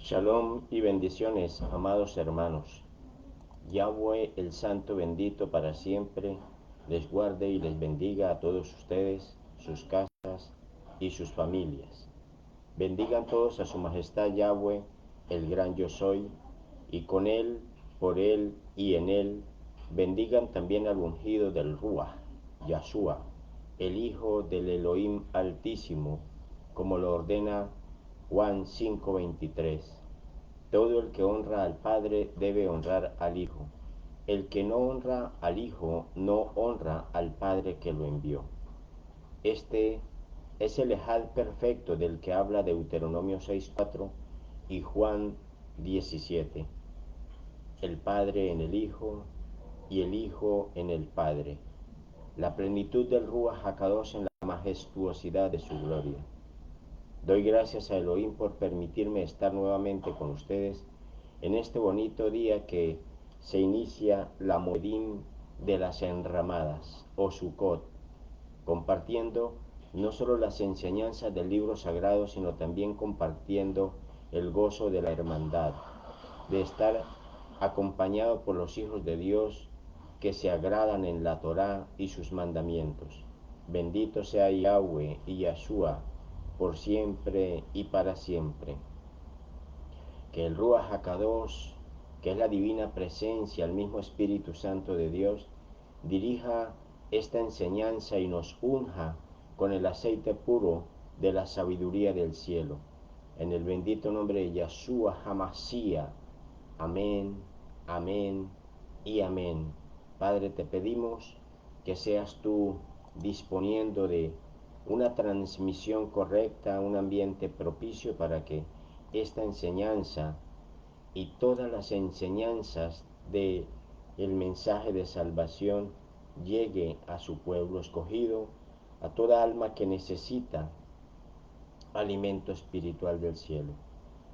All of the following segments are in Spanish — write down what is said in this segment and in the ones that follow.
Shalom y bendiciones, amados hermanos. Yahweh, el Santo bendito para siempre, les guarde y les bendiga a todos ustedes, sus casas y sus familias. Bendigan todos a su majestad Yahweh, el gran yo soy, y con él, por él y en él, bendigan también al ungido del Ruach, Yahshua, el Hijo del Elohim Altísimo, como lo ordena Juan 5:23. Todo el que honra al Padre debe honrar al Hijo. El que no honra al Hijo no honra al Padre que lo envió. Este es el ejad perfecto del que habla Deuteronomio 6:4 y Juan 17. El Padre en el Hijo y el Hijo en el Padre. La plenitud del Ruach HaKadosh en la majestuosidad de su gloria. Doy gracias a Elohim por permitirme estar nuevamente con ustedes en este bonito día que se inicia la Moedim de las enramadas, o Sukkot, compartiendo no solo las enseñanzas del libro sagrado, sino también compartiendo el gozo de la hermandad, de estar acompañado por los hijos de Dios que se agradan en la Torá y sus mandamientos. Bendito sea Yahweh y Yahshua, por siempre y para siempre. Que el Ruach HaKadosh, que es la divina presencia, el mismo Espíritu Santo de Dios, dirija esta enseñanza y nos unja con el aceite puro de la sabiduría del cielo. En el bendito nombre de Yahshua HaMashiach. Amén, amén y amén. Padre, te pedimos que seas tú disponiendo de una transmisión correcta, un ambiente propicio para que esta enseñanza y todas las enseñanzas de el mensaje de salvación llegue a su pueblo escogido, a toda alma que necesita alimento espiritual del cielo.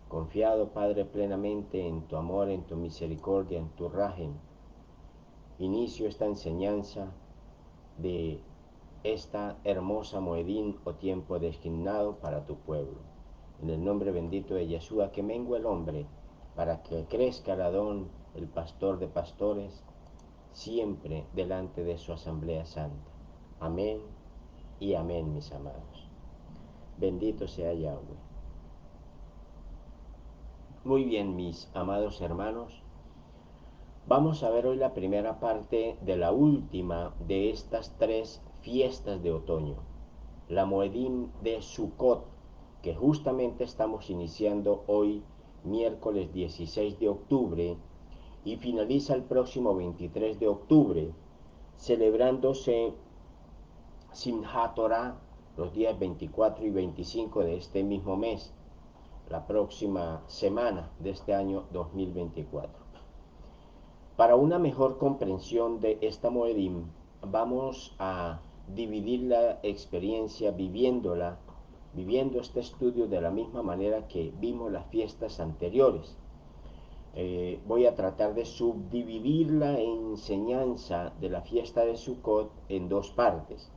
Confiado, Padre, plenamente en tu amor, en tu misericordia, en tu rajem, inicio esta enseñanza de esta hermosa Moedín o tiempo designado para tu pueblo. En el nombre bendito de Yeshua, que mengue el hombre, para que crezca el Adón, el pastor de pastores, siempre delante de su asamblea santa. Amén y amén, mis amados. Bendito sea Yahweh. Muy bien, mis amados hermanos. Vamos a ver hoy la primera parte de la última de estas tres fiestas de otoño, la Moedim de Sukkot, que justamente estamos iniciando hoy, miércoles 16 de octubre, y finaliza el próximo 23 de octubre, celebrándose Simchat Torah los días 24 y 25 de este mismo mes, la próxima semana de este año 2024. Para una mejor comprensión de esta Moedim, vamos a dividir la experiencia viviendo este estudio de la misma manera que vimos las fiestas anteriores. Voy a tratar de subdividir la enseñanza de la fiesta de Sukkot en dos partes.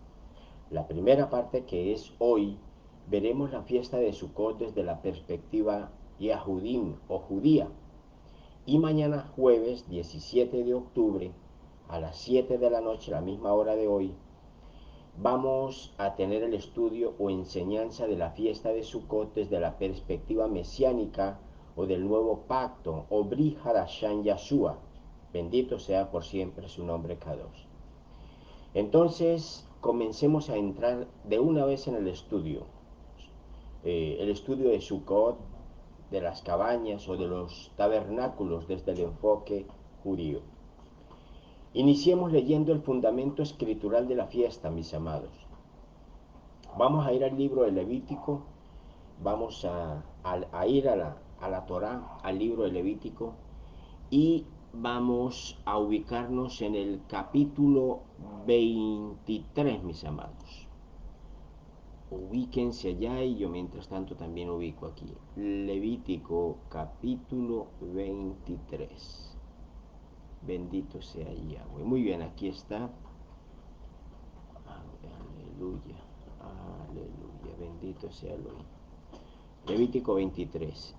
La primera parte, que es hoy, veremos la fiesta de Sukkot desde la perspectiva Yahudim o judía. Y mañana jueves 17 de octubre a las 7 de la noche, la misma hora de hoy, vamos a tener el estudio o enseñanza de la fiesta de Sukkot desde la perspectiva mesiánica o del nuevo pacto o Brit Hadashan Yahshua. Bendito sea por siempre su nombre Kadosh. Entonces, comencemos a entrar de una vez en el estudio. El estudio de Sukkot, de las cabañas o de los tabernáculos desde el enfoque judío. Iniciemos leyendo el fundamento escritural de la fiesta, mis amados. Vamos a ir al libro de Levítico, vamos a ir a la Torá, al libro de Levítico, y vamos a ubicarnos en el capítulo 23, mis amados. Ubíquense allá y yo mientras tanto también ubico aquí. Levítico capítulo 23. Bendito sea Yahweh. Muy bien, aquí está. Aleluya, aleluya. Bendito sea Elohim. Levítico 23.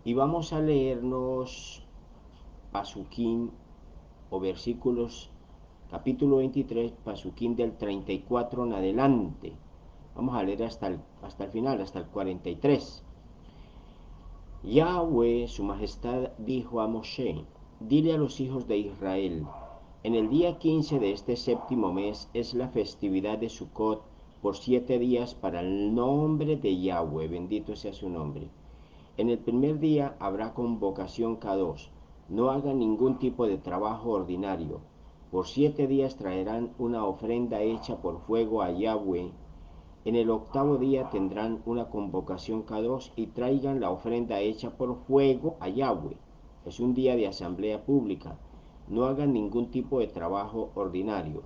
Y vamos a leernos Pasuquín o versículos, capítulo 23, Pasuquín del 34 en adelante. Vamos a leer hasta el final, hasta el 43. Yahweh, su majestad, dijo a Moshe: dile a los hijos de Israel: en el día 15 de este séptimo mes es la festividad de Sucot por 7 días para el nombre de Yahweh, bendito sea su nombre. En el primer día habrá convocación Kadosh, no hagan ningún tipo de trabajo ordinario. Por 7 días traerán una ofrenda hecha por fuego a Yahweh. En el octavo día tendrán una convocación Kadosh y traigan la ofrenda hecha por fuego a Yahweh. Es un día de asamblea pública. No hagan ningún tipo de trabajo ordinario.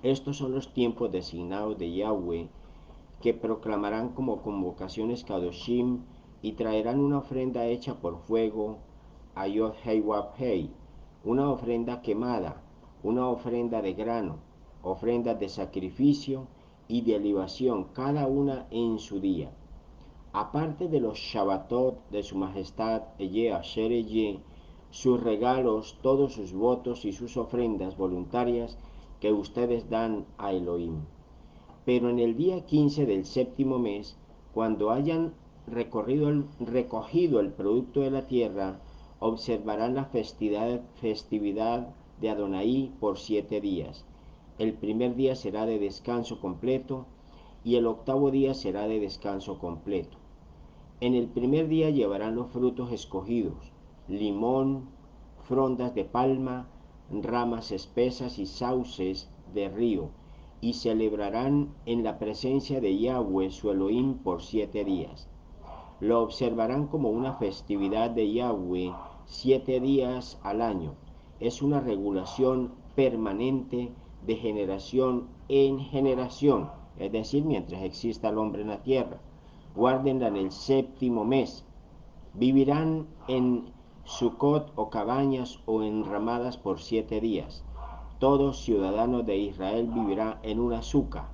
Estos son los tiempos designados de Yahweh, que proclamarán como convocaciones Kadoshim, y traerán una ofrenda hecha por fuego a Yod-Hei Wab-Hei, una ofrenda quemada, una ofrenda de grano, ofrendas de sacrificio y de libación, cada una en su día. Aparte de los Shabbatot de su majestad Eye Asher Eye, sus regalos, todos sus votos y sus ofrendas voluntarias que ustedes dan a Elohim. Pero en el día 15 del séptimo mes, cuando hayan recogido el producto de la tierra, observarán la festividad de Adonai por 7 días. El primer día será de descanso completo y el octavo día será de descanso completo. En el primer día llevarán los frutos escogidos: limón, frondas de palma, ramas espesas y sauces de río, y celebrarán en la presencia de Yahweh su Elohim por 7 días. Lo observarán como una festividad de Yahweh 7 días al año. Es una regulación permanente de generación en generación, es decir, mientras exista el hombre en la tierra. Guárdenla en el séptimo mes. Vivirán en Sucot o cabañas o enramadas por 7 días. Todo ciudadano de Israel vivirá en una suca,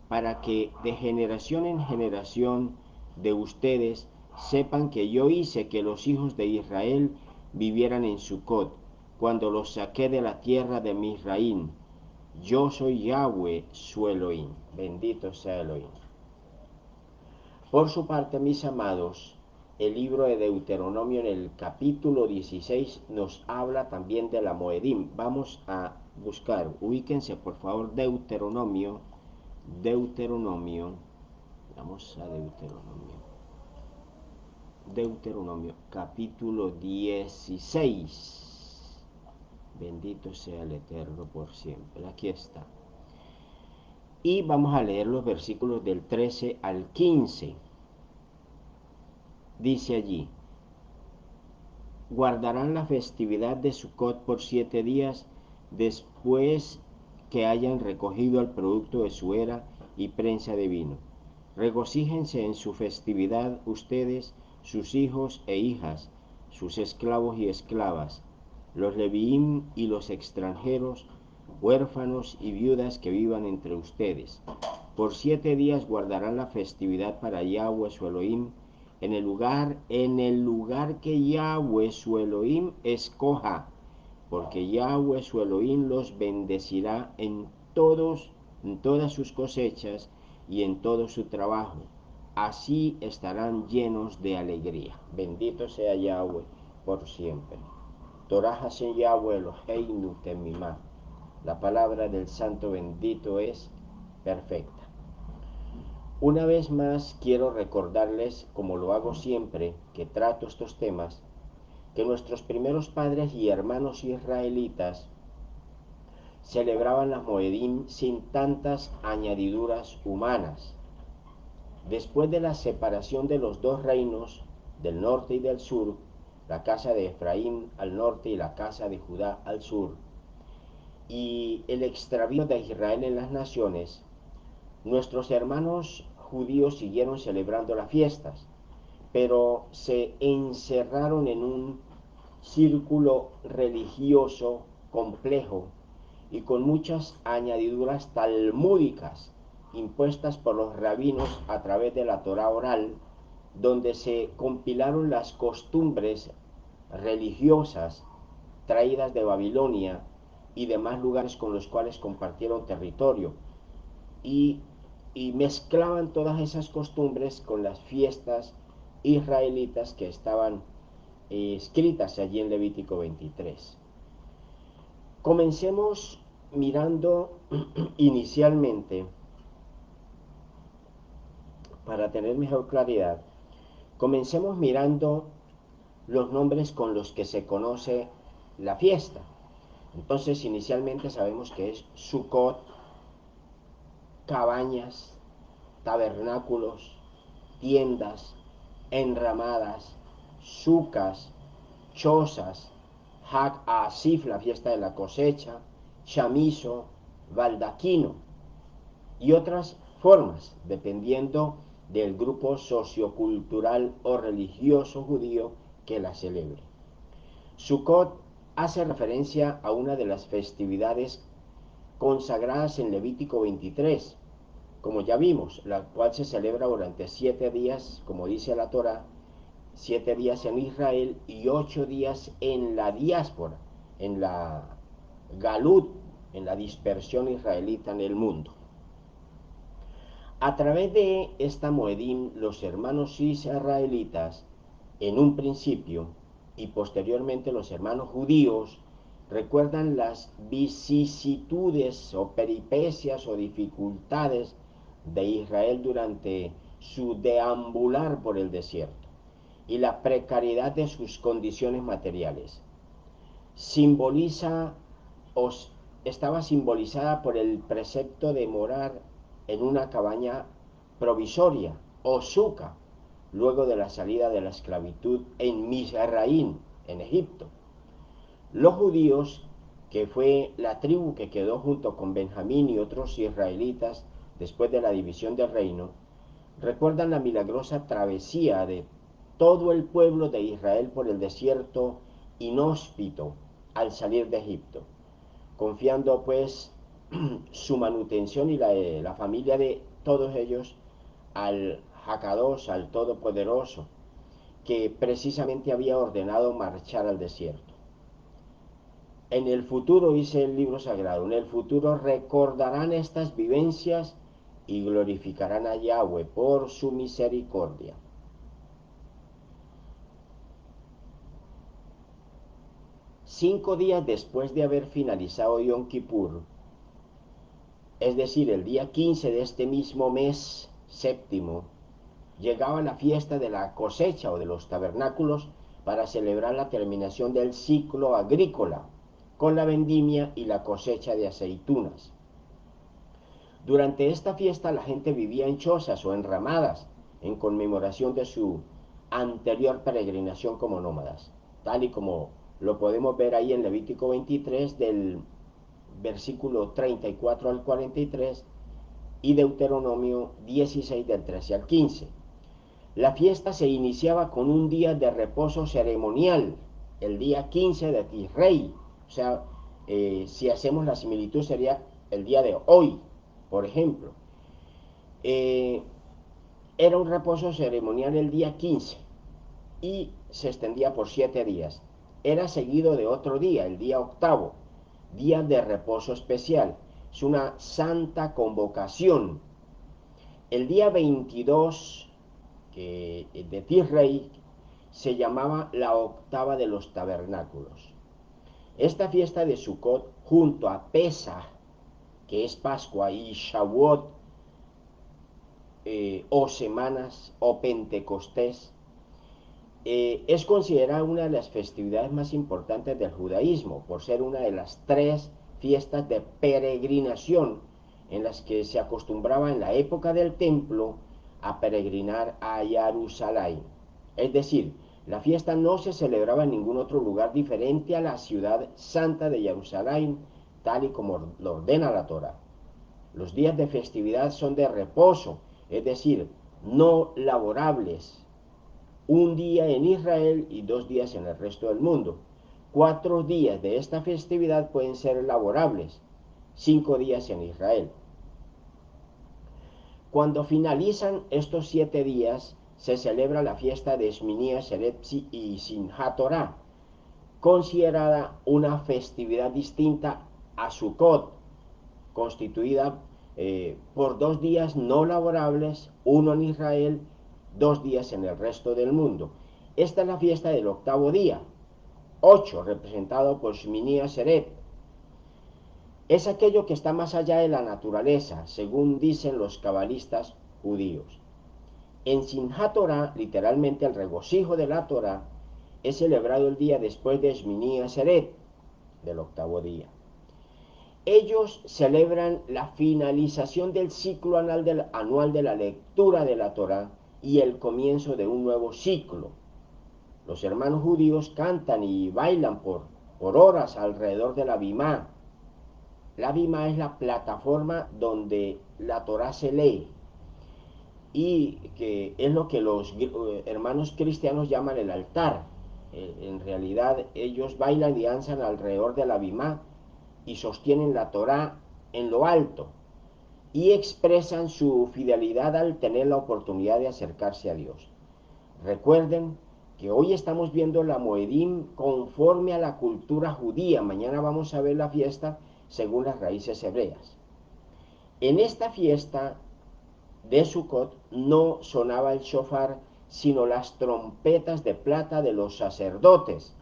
para que de generación en generación de ustedes sepan que yo hice que los hijos de Israel vivieran en Sucot, cuando los saqué de la tierra de Misraim. Yo soy Yahweh, su Elohim. Bendito sea Elohim. Por su parte, mis amados, el libro de Deuteronomio en el capítulo 16 nos habla también de la Moedim. Vamos a buscar, ubíquense por favor, Deuteronomio, vamos a Deuteronomio, capítulo 16. Bendito sea el Eterno por siempre. Aquí está. Y vamos a leer los versículos del 13 al 15. Dice allí: guardarán la festividad de Sucot por 7 días después que hayan recogido el producto de su era y prensa de vino. Regocíjense en su festividad ustedes, sus hijos e hijas, sus esclavos y esclavas, los leviim y los extranjeros, huérfanos y viudas que vivan entre ustedes. Por 7 días guardarán la festividad para Yahweh su Elohim, en el lugar que Yahweh su Elohim escoja, porque Yahweh su Elohim los bendecirá en todas sus cosechas y en todo su trabajo. Así estarán llenos de alegría. Bendito sea Yahweh por siempre. Torah Hashem Yahweh Eloheinu Temimá. La palabra del Santo bendito es perfecta. Una vez más quiero recordarles, como lo hago siempre que trato estos temas, que nuestros primeros padres y hermanos israelitas celebraban las Moedim sin tantas añadiduras humanas. Después de la separación de los dos reinos, del norte y del sur, la casa de Efraín al norte y la casa de Judá al sur, y el extravío de Israel en las naciones, nuestros hermanos judíos siguieron celebrando las fiestas, pero se encerraron en un círculo religioso complejo y con muchas añadiduras talmúdicas impuestas por los rabinos a través de la Torá oral, donde se compilaron las costumbres religiosas traídas de Babilonia y demás lugares con los cuales compartieron territorio, y, y mezclaban todas esas costumbres con las fiestas israelitas que estaban escritas allí en Levítico 23. Comencemos mirando inicialmente, para tener mejor claridad, comencemos mirando los nombres con los que se conoce la fiesta. Entonces, inicialmente sabemos que es Sukkot, cabañas, tabernáculos, tiendas, enramadas, sucas, chozas, Hag Asif, la fiesta de la cosecha, chamizo, baldaquino y otras formas, dependiendo del grupo sociocultural o religioso judío que la celebre. Sukkot hace referencia a una de las festividades consagradas en Levítico 23, como ya vimos, la cual se celebra durante 7 días, como dice la Torá, 7 días en Israel y 8 días en la diáspora, en la Galut, en la dispersión israelita en el mundo. A través de esta Moedim, los hermanos israelitas, en un principio, y posteriormente los hermanos judíos, recuerdan las vicisitudes o peripecias o dificultades de Israel durante su deambular por el desierto y la precariedad de sus condiciones materiales. Simboliza o estaba simbolizada por el precepto de morar en una cabaña provisoria o suca, luego de la salida de la esclavitud en Mizraín, en Egipto. Los judíos, que fue la tribu que quedó junto con Benjamín y otros israelitas después de la división del reino, recuerdan la milagrosa travesía de todo el pueblo de Israel por el desierto inhóspito al salir de Egipto, confiando pues su manutención y la familia de todos ellos al Hakadosh, al Todopoderoso, que precisamente había ordenado marchar al desierto. En el futuro, dice el libro sagrado, en el futuro recordarán estas vivencias y glorificarán a Yahweh por su misericordia. Cinco días después de haber finalizado Yom Kippur, es decir, el día 15 de este mismo mes séptimo, llegaba la fiesta de la cosecha o de los tabernáculos para celebrar la terminación del ciclo agrícola con la vendimia y la cosecha de aceitunas. Durante esta fiesta la gente vivía en chozas o enramadas en conmemoración de su anterior peregrinación como nómadas, tal y como lo podemos ver ahí en Levítico 23 del versículo 34 al 43 y Deuteronomio 16 del 13 al 15. La fiesta se iniciaba con un día de reposo ceremonial, el día 15 de Tisrei, o sea, si hacemos la similitud sería el día de hoy, por ejemplo. Era un reposo ceremonial el día 15 y se extendía por 7 días. Era seguido de otro día, el día octavo, día de reposo especial. Es una santa convocación. El día 22 de Tisrei se llamaba la octava de los tabernáculos. Esta fiesta de Sukkot, junto a Pesach, que es Pascua, y Shavuot, o semanas, o Pentecostés, es considerada una de las festividades más importantes del judaísmo, por ser una de las 3 fiestas de peregrinación en las que se acostumbraba en la época del templo a peregrinar a Jerusalén. Es decir, la fiesta no se celebraba en ningún otro lugar diferente a la ciudad santa de Jerusalén, tal y como lo ordena la Torá. Los días de festividad son de reposo, es decir, no laborables. Un día en Israel y 2 días en el resto del mundo. 4 días de esta festividad pueden ser laborables, 5 días en Israel. Cuando finalizan estos 7 días, se celebra la fiesta de Shmini Atzeret y Simchat Torah, considerada una festividad distinta a Sukkot, constituida por 2 días no laborables, uno en Israel, 2 días en el resto del mundo. Esta es la fiesta del octavo día, 8, representado por Shmini Atzeret. Es aquello que está más allá de la naturaleza, según dicen los cabalistas judíos. En Simchat Torah, literalmente el regocijo de la Torah, es celebrado el día después de Shmini Atzeret, del octavo día. Ellos celebran la finalización del ciclo anual de la lectura de la Torá y el comienzo de un nuevo ciclo. Los hermanos judíos cantan y bailan por horas alrededor de la Bimá. La Bimá es la plataforma donde la Torá se lee y que es lo que los hermanos cristianos llaman el altar. En realidad ellos bailan y danzan alrededor de la Bimá y sostienen la Torá en lo alto y expresan su fidelidad al tener la oportunidad de acercarse a Dios. Recuerden que hoy estamos viendo la Moedim conforme a la cultura judía. Mañana vamos a ver la fiesta según las raíces hebreas. En esta fiesta de Sukkot no sonaba el shofar, sino las trompetas de plata de los sacerdotes.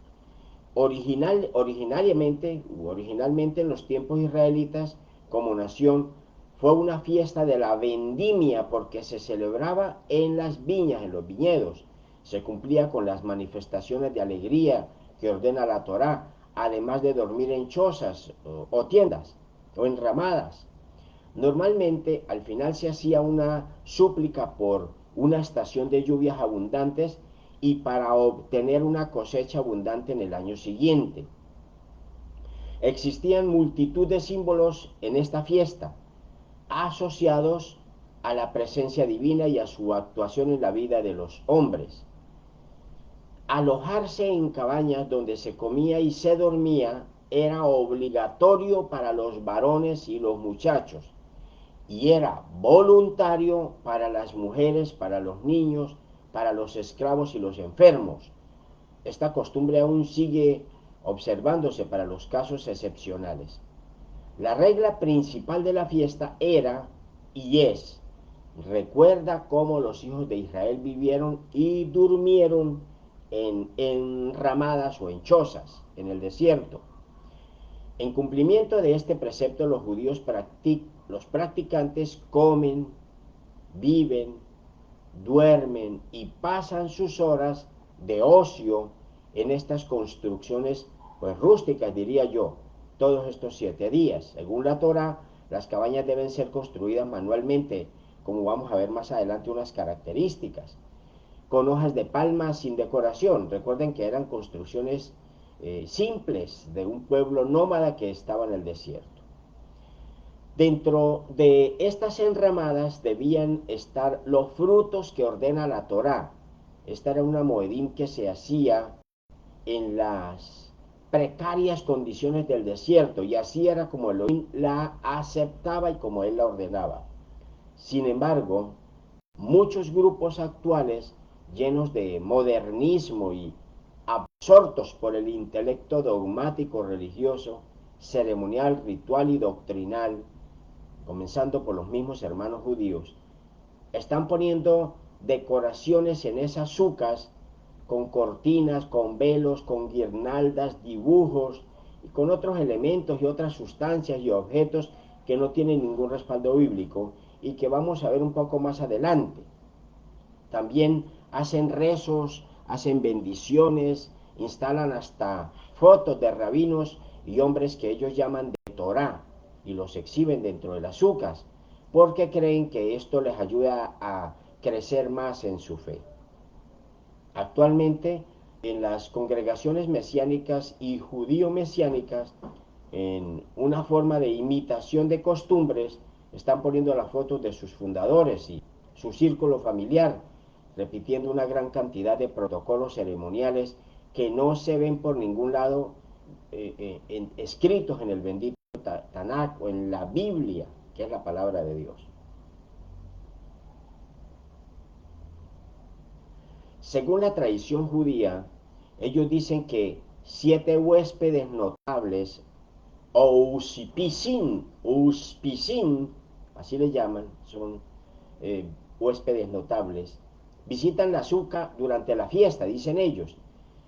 Originalmente en los tiempos israelitas, como nación, fue una fiesta de la vendimia porque se celebraba en las viñas, en los viñedos. Se cumplía con las manifestaciones de alegría que ordena la Torá, además de dormir en chozas o tiendas o en ramadas. Normalmente al final se hacía una súplica por una estación de lluvias abundantes y para obtener una cosecha abundante en el año siguiente. Existían multitud de símbolos en esta fiesta, asociados a la presencia divina y a su actuación en la vida de los hombres. Alojarse en cabañas donde se comía y se dormía era obligatorio para los varones y los muchachos, y era voluntario para las mujeres, para los niños, para los esclavos y los enfermos. Esta costumbre aún sigue observándose para los casos excepcionales. La regla principal de la fiesta era y es: recuerda cómo los hijos de Israel vivieron y durmieron en ramadas o en chozas en el desierto. En cumplimiento de este precepto, los practicantes comen, viven, duermen y pasan sus horas de ocio en estas construcciones, pues rústicas diría yo, todos estos 7 días. Según la Torá, las cabañas deben ser construidas manualmente, como vamos a ver más adelante unas características, con hojas de palma sin decoración. Recuerden que eran construcciones simples de un pueblo nómada que estaba en el desierto. Dentro de estas enramadas debían estar los frutos que ordena la Torá. Esta era una moedim que se hacía en las precarias condiciones del desierto, y así era como Elohim la aceptaba y como él la ordenaba. Sin embargo, muchos grupos actuales, llenos de modernismo y absortos por el intelecto dogmático religioso, ceremonial, ritual y doctrinal, comenzando por los mismos hermanos judíos, están poniendo decoraciones en esas sucas con cortinas, con velos, con guirnaldas, dibujos y con otros elementos y otras sustancias y objetos que no tienen ningún respaldo bíblico y que vamos a ver un poco más adelante. También hacen rezos, hacen bendiciones, instalan hasta fotos de rabinos y hombres que ellos llaman de Torá y los exhiben dentro de las sucas porque creen que esto les ayuda a crecer más en su fe. Actualmente, en las congregaciones mesiánicas y judío-mesiánicas, en una forma de imitación de costumbres, están poniendo las fotos de sus fundadores y su círculo familiar, repitiendo una gran cantidad de protocolos ceremoniales que no se ven por ningún lado escritos en el bendito Tanakh o en la Biblia, que es la palabra de Dios. Según la tradición judía, ellos dicen que 7 huéspedes notables, o uspisin, así le llaman, son huéspedes notables, visitan la Suca durante la fiesta, dicen ellos.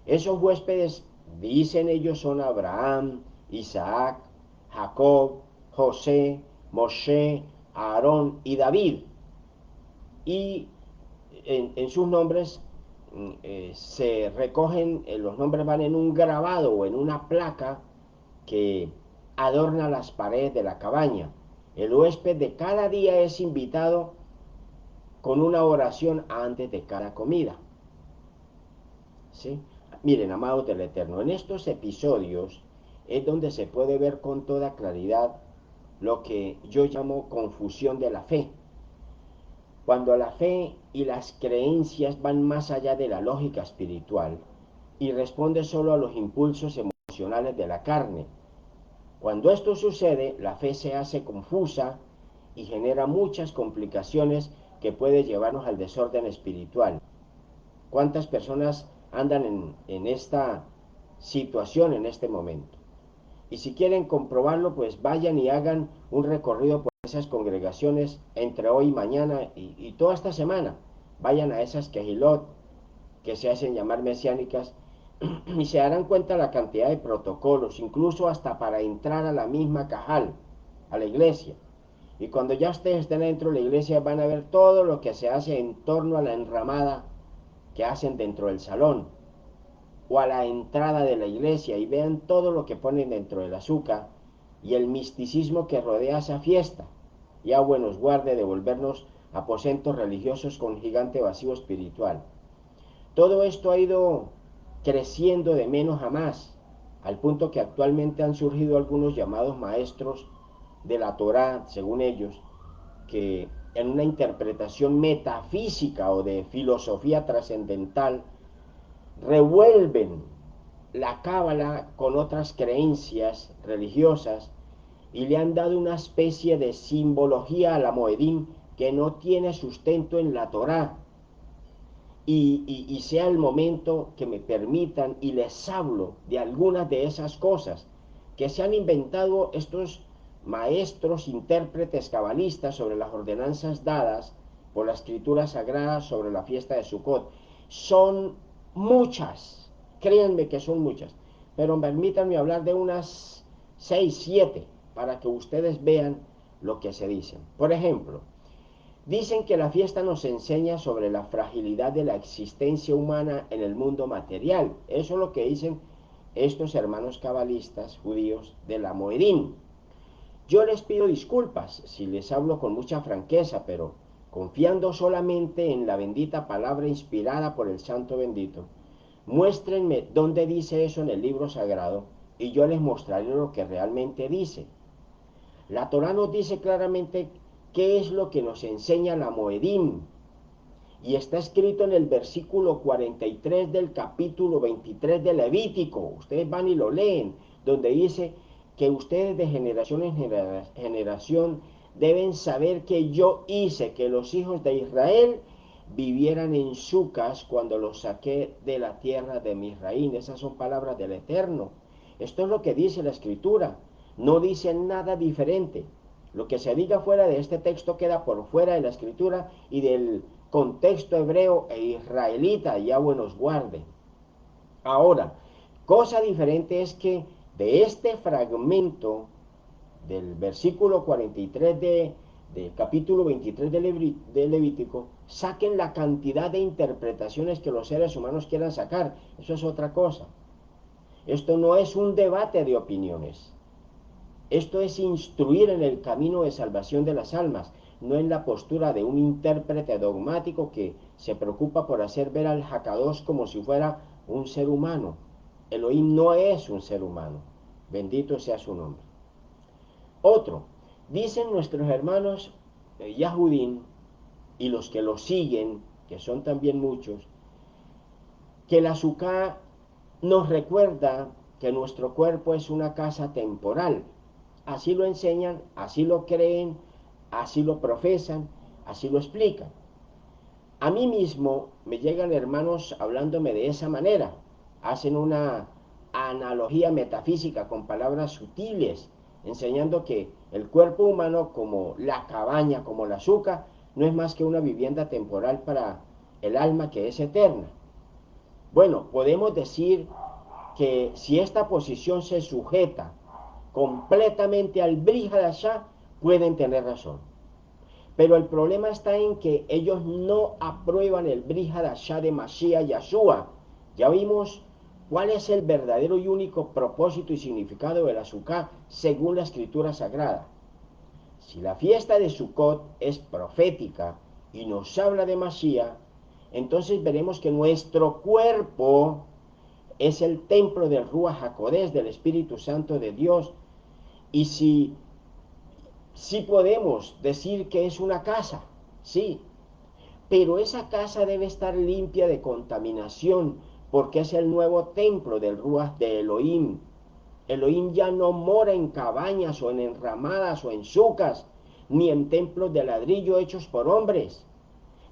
Esos huéspedes, dicen ellos, son Abraham, Isaac, Jacob, José, Moshe, Aarón y David. Y en sus nombres se recogen, los nombres van en un grabado o en una placa que adorna las paredes de la cabaña. El huésped de cada día es invitado con una oración antes de cada comida. ¿Sí? Miren, amados del Eterno, en estos episodios es donde se puede ver con toda claridad lo que yo llamo confusión de la fe. Cuando la fe y las creencias van más allá de la lógica espiritual y responde solo a los impulsos emocionales de la carne. Cuando esto sucede, la fe se hace confusa y genera muchas complicaciones que puede llevarnos al desorden espiritual. ¿Cuántas personas andan en esta situación en este momento? Y si quieren comprobarlo, pues vayan y hagan un recorrido por esas congregaciones entre hoy y mañana y toda esta semana. Vayan a esas quejilot que se hacen llamar mesiánicas y se darán cuenta la cantidad de protocolos, incluso hasta para entrar a la misma cajal, a la iglesia. Y cuando ya ustedes estén dentro de la iglesia van a ver todo lo que se hace en torno a la enramada que hacen dentro del salón o a la entrada de la iglesia y vean todo lo que ponen dentro del azúcar y el misticismo que rodea esa fiesta. Ya nos guarde de volvernos aposentos religiosos con gigante vacío espiritual. Todo esto ha ido creciendo de menos a más, al punto que actualmente han surgido algunos llamados maestros de la Torá, según ellos, que en una interpretación metafísica o de filosofía trascendental revuelven la cábala con otras creencias religiosas y le han dado una especie de simbología a la Moedín que no tiene sustento en la Torá. Y sea el momento que me permitan y les hablo de algunas de esas cosas que se han inventado estos maestros, intérpretes cabalistas sobre las ordenanzas dadas por la escritura sagrada sobre la fiesta de Sukkot. Son muchas, créanme que son muchas, pero permítanme hablar de unas 6, 7 para que ustedes vean lo que se dice. Por ejemplo, dicen que la fiesta nos enseña sobre la fragilidad de la existencia humana en el mundo material. Eso es lo que dicen estos hermanos cabalistas judíos de la Moedín. Yo les pido disculpas si les hablo con mucha franqueza, pero confiando solamente en la bendita palabra inspirada por el Santo Bendito, muéstrenme dónde dice eso en el libro sagrado y yo les mostraré lo que realmente dice. La Torá nos dice claramente qué es lo que nos enseña la Moedín. Y está escrito en el versículo 43 del capítulo 23 de Levítico. Ustedes van y lo leen, donde dice que ustedes de generación en generación deben saber que yo hice que los hijos de Israel vivieran en Sucas cuando los saqué de la tierra de Misraín. Esas son palabras del Eterno. Esto es lo que dice la Escritura. No dice nada diferente. Lo que se diga fuera de este texto queda por fuera de la Escritura y del contexto hebreo e israelita. Yahweh nos guarde. Ahora, cosa diferente es que de este fragmento del versículo 43 del capítulo 23 de Levítico, saquen la cantidad de interpretaciones que los seres humanos quieran sacar. Eso es otra cosa. Esto no es un debate de opiniones. Esto es instruir en el camino de salvación de las almas, no en la postura de un intérprete dogmático que se preocupa por hacer ver al Hakadosh como si fuera un ser humano. Elohim no es un ser humano. Bendito sea su nombre. Otro, dicen nuestros hermanos Yahudín y los que lo siguen, que son también muchos, que la Sukkah nos recuerda que nuestro cuerpo es una casa temporal. Así lo enseñan, así lo creen, así lo profesan, así lo explican. A mí mismo me llegan hermanos hablándome de esa manera. Hacen una analogía metafísica con palabras sutiles, enseñando que el cuerpo humano, como la cabaña, como el azúcar, no es más que una vivienda temporal para el alma que es eterna. Bueno, podemos decir que si esta posición se sujeta completamente al Brihadashá, pueden tener razón. Pero el problema está en que ellos no aprueban el Brihadashá de Mashiach Yahshua. Ya vimos cuál es el verdadero y único propósito y significado del azúcar según la escritura sagrada. Si la fiesta de Sukkot es profética y nos habla de Mashiach, entonces veremos que nuestro cuerpo es el templo del Ruach HaKodesh, del Espíritu Santo de Dios. Y si podemos decir que es una casa, sí, pero esa casa debe estar limpia de contaminación, porque es el nuevo templo del Ruach de Elohim. Elohim ya no mora en cabañas o en enramadas o en sucas, ni en templos de ladrillo hechos por hombres.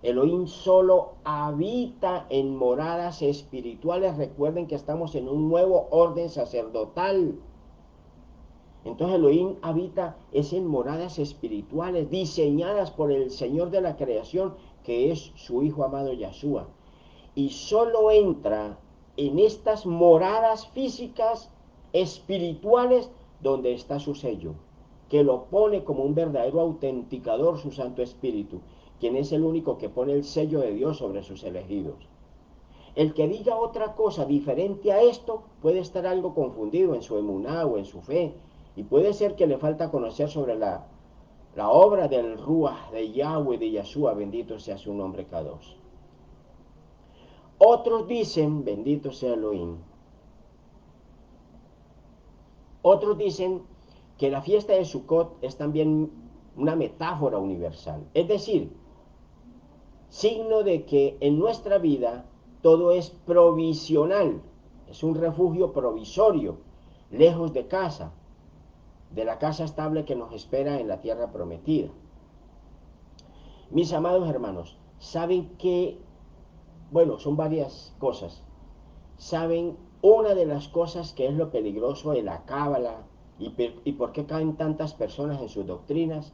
Elohim solo habita en moradas espirituales. Recuerden que estamos en un nuevo orden sacerdotal. Entonces Elohim habita es en moradas espirituales diseñadas por el Señor de la creación, que es su Hijo amado Yahshua. Y solo entra en estas moradas físicas espirituales donde está su sello, que lo pone como un verdadero autenticador, su Santo Espíritu, quien es el único que pone el sello de Dios sobre sus elegidos. El que diga otra cosa diferente a esto puede estar algo confundido en su emuná o en su fe, y puede ser que le falta conocer sobre la obra del Ruach de Yahweh, de Yahshua, bendito sea su nombre Kadosh. Otros dicen, bendito sea Elohim, otros dicen que la fiesta de Sukkot es también una metáfora universal, es decir, signo de que en nuestra vida todo es provisional, es un refugio provisorio, lejos de casa, de la casa estable que nos espera en la tierra prometida. Mis amados hermanos, saben que, bueno, son varias cosas. Saben una de las cosas que es lo peligroso de la cábala y por qué caen tantas personas en sus doctrinas,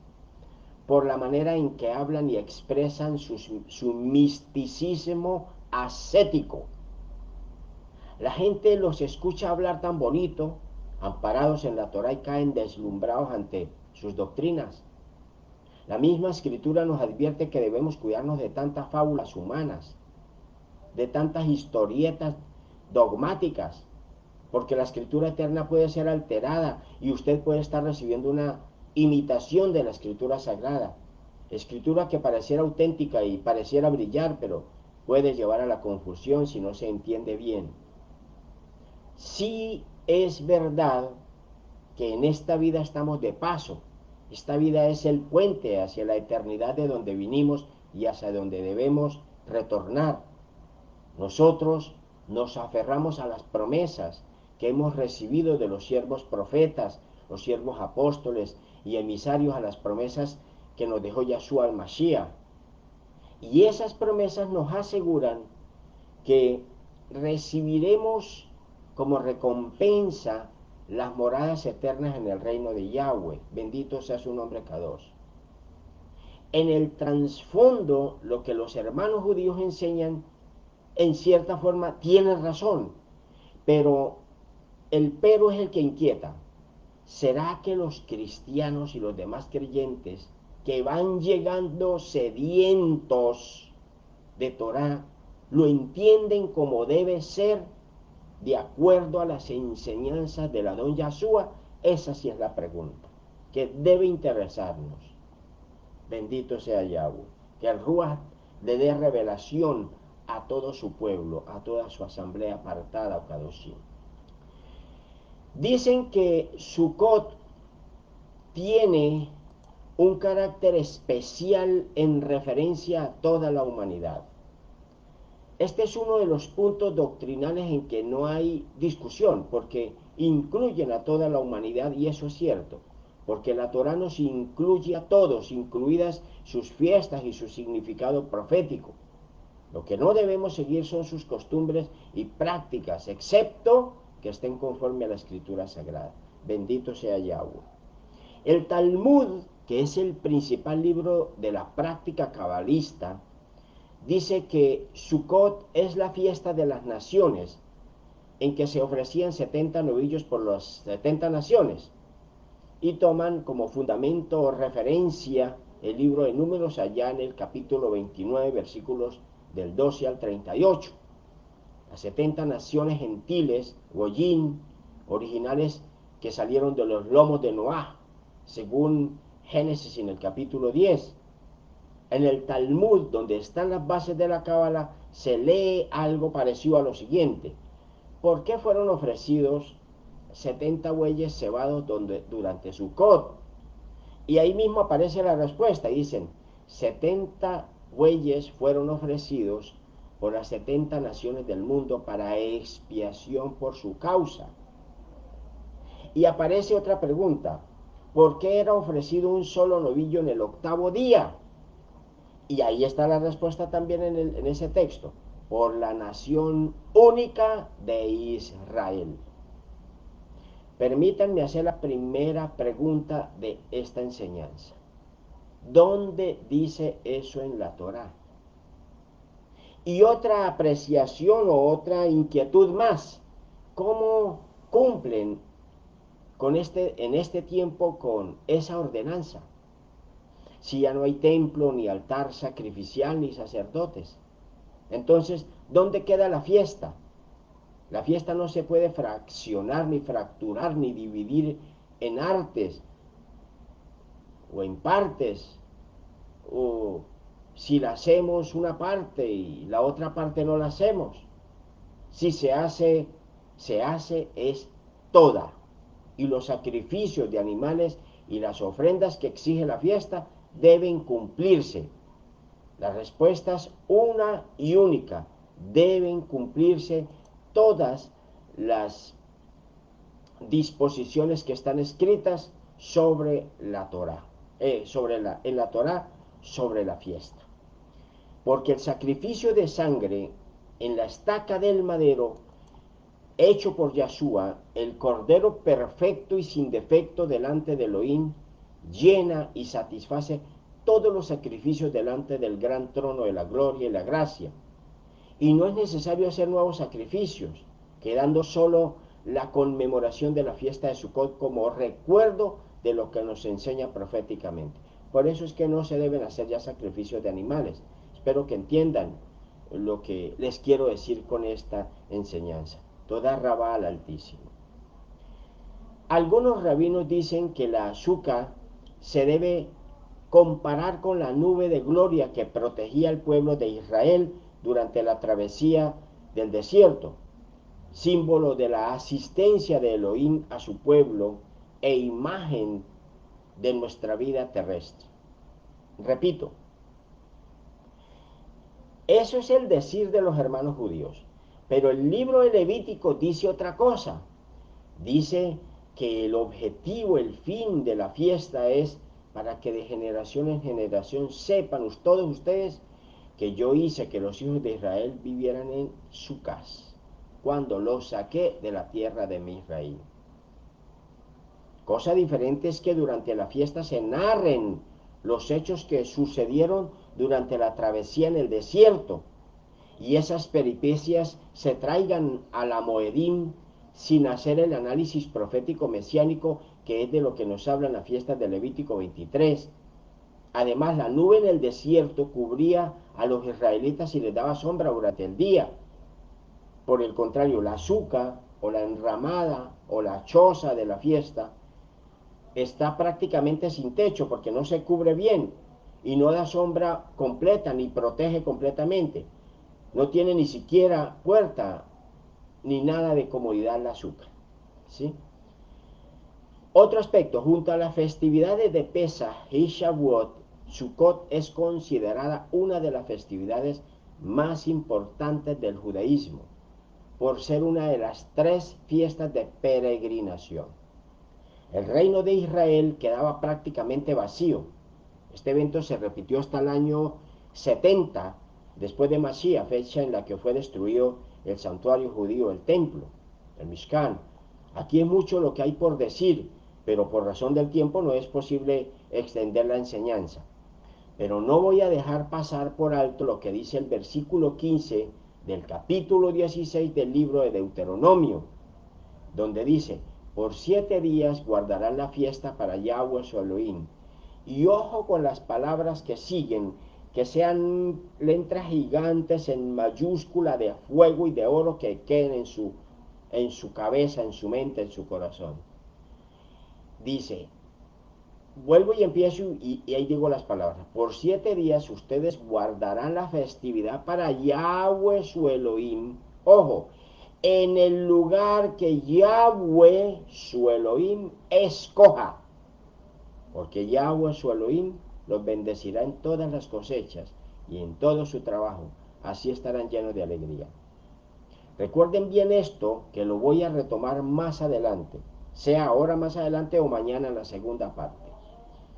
por la manera en que hablan y expresan su misticismo ascético. La gente los escucha hablar tan bonito, amparados en la Torá, y caen deslumbrados ante sus doctrinas. La misma escritura nos advierte que debemos cuidarnos de tantas fábulas humanas, de tantas historietas dogmáticas, porque la escritura eterna puede ser alterada y usted puede estar recibiendo una imitación de la escritura sagrada. Escritura que pareciera auténtica y pareciera brillar, pero puede llevar a la confusión si no se entiende bien. Sí es verdad que en esta vida estamos de paso. Esta vida es el puente hacia la eternidad de donde vinimos y hacia donde debemos retornar. Nosotros nos aferramos a las promesas que hemos recibido de los siervos profetas, los siervos apóstoles y emisarios a las promesas que nos dejó Yahshua al Mashiach. Y esas promesas nos aseguran que recibiremos como recompensa las moradas eternas en el reino de Yahweh. Bendito sea su nombre Kadosh. En el trasfondo, lo que los hermanos judíos enseñan, en cierta forma, tiene razón, pero el pero es el que inquieta. ¿Será que los cristianos y los demás creyentes que van llegando sedientos de Torá lo entienden como debe ser de acuerdo a las enseñanzas de la don Yahshua? Esa sí es la pregunta que debe interesarnos. Bendito sea Yahweh, que el Ruach le dé revelación a todo su pueblo, a toda su asamblea apartada o Kadoshim. Dicen que Sukkot tiene un carácter especial en referencia a toda la humanidad. Este es uno de los puntos doctrinales en que no hay discusión, porque incluyen a toda la humanidad, y eso es cierto, porque la Torá nos incluye a todos, incluidas sus fiestas y su significado profético. Lo que no debemos seguir son sus costumbres y prácticas, excepto que estén conforme a la Escritura Sagrada. Bendito sea Yahweh. El Talmud, que es el principal libro de la práctica cabalista, dice que Sukkot es la fiesta de las naciones, en que se ofrecían 70 novillos por las 70 naciones, y toman como fundamento o referencia el libro de Números allá en el capítulo 29, versículos del 12 al 38. Las 70 naciones gentiles, Goyín, originales que salieron de los lomos de Noah, según Génesis en el capítulo 10. En el Talmud, donde están las bases de la Cábala, se lee algo parecido a lo siguiente. ¿Por qué fueron ofrecidos 70 bueyes cebados durante Sukkot? Y ahí mismo aparece la respuesta. Dicen, 70 bueyes fueron ofrecidos por las 70 naciones del mundo para expiación por su causa. Y aparece otra pregunta. ¿Por qué era ofrecido un solo novillo en el 8º día? Y ahí está la respuesta también en ese texto. Por la nación única de Israel. Permítanme hacer la primera pregunta de esta enseñanza. ¿Dónde dice eso en la Torá? Y otra apreciación o otra inquietud más. ¿Cómo cumplen en este tiempo con esa ordenanza? Si ya no hay templo, ni altar sacrificial, ni sacerdotes. Entonces, ¿dónde queda la fiesta? La fiesta no se puede fraccionar, ni fracturar, ni dividir en artes o en partes, o si la hacemos una parte y la otra parte no la hacemos. Si se hace es toda. Y los sacrificios de animales y las ofrendas que exige la fiesta deben cumplirse. La respuesta es una y única. Deben cumplirse todas las disposiciones que están escritas sobre la Torá, en la Torá, sobre la fiesta. Porque el sacrificio de sangre en la estaca del madero, hecho por Yahshua, el Cordero perfecto y sin defecto delante de Elohim, llena y satisface todos los sacrificios delante del gran trono de la gloria y la gracia. Y no es necesario hacer nuevos sacrificios, quedando solo la conmemoración de la fiesta de Sukkot como recuerdo de lo que nos enseña proféticamente. Por eso es que no se deben hacer ya sacrificios de animales. Espero que entiendan lo que les quiero decir con esta enseñanza. Toda Rabá al Altísimo. Algunos rabinos dicen que la azúcar se debe comparar con la nube de gloria que protegía al pueblo de Israel durante la travesía del desierto, símbolo de la asistencia de Elohim a su pueblo e imagen de nuestra vida terrestre. Repito, eso es el decir de los hermanos judíos, pero el libro de Levítico dice otra cosa. Dice que el objetivo, el fin de la fiesta es para que de generación en generación sepan todos ustedes que yo hice que los hijos de Israel vivieran en su casa, cuando los saqué de la tierra de Misraim. Cosa diferente es que durante la fiesta se narren los hechos que sucedieron durante la travesía en el desierto, y esas peripecias se traigan a la Moedim sin hacer el análisis profético mesiánico, que es de lo que nos habla en la fiesta de Levítico 23. Además, la nube en el desierto cubría a los israelitas y les daba sombra durante el día. Por el contrario, la azúcar o la enramada o la choza de la fiesta está prácticamente sin techo porque no se cubre bien y no da sombra completa ni protege completamente. No tiene ni siquiera puerta ni nada de comodidad la azúcar, ¿sí? Otro aspecto, junto a las festividades de Pesaj y Shavuot, Sukkot es considerada una de las festividades más importantes del judaísmo, por ser una de las 3 fiestas de peregrinación. El reino de Israel quedaba prácticamente vacío. Este evento se repitió hasta el año 70, después de Mashiach, fecha en la que fue destruido el santuario judío, el templo, el Mishkan. Aquí es mucho lo que hay por decir, pero por razón del tiempo no es posible extender la enseñanza. Pero no voy a dejar pasar por alto lo que dice el versículo 15 del capítulo 16 del libro de Deuteronomio, donde dice: por 7 días guardarán la fiesta para Yahweh su Elohim. Y ojo con las palabras que siguen, que sean letras gigantes en mayúscula de fuego y de oro que queden en su cabeza, en su mente, en su corazón. Dice, vuelvo y empiezo y ahí digo las palabras: por 7 días ustedes guardarán la festividad para Yahweh su Elohim. Ojo, en el lugar que Yahweh su Elohim escoja, porque Yahweh su Elohim los bendecirá en todas las cosechas y en todo su trabajo, así estarán llenos de alegría. Recuerden bien esto, que lo voy a retomar más adelante, sea ahora más adelante o mañana en la segunda parte.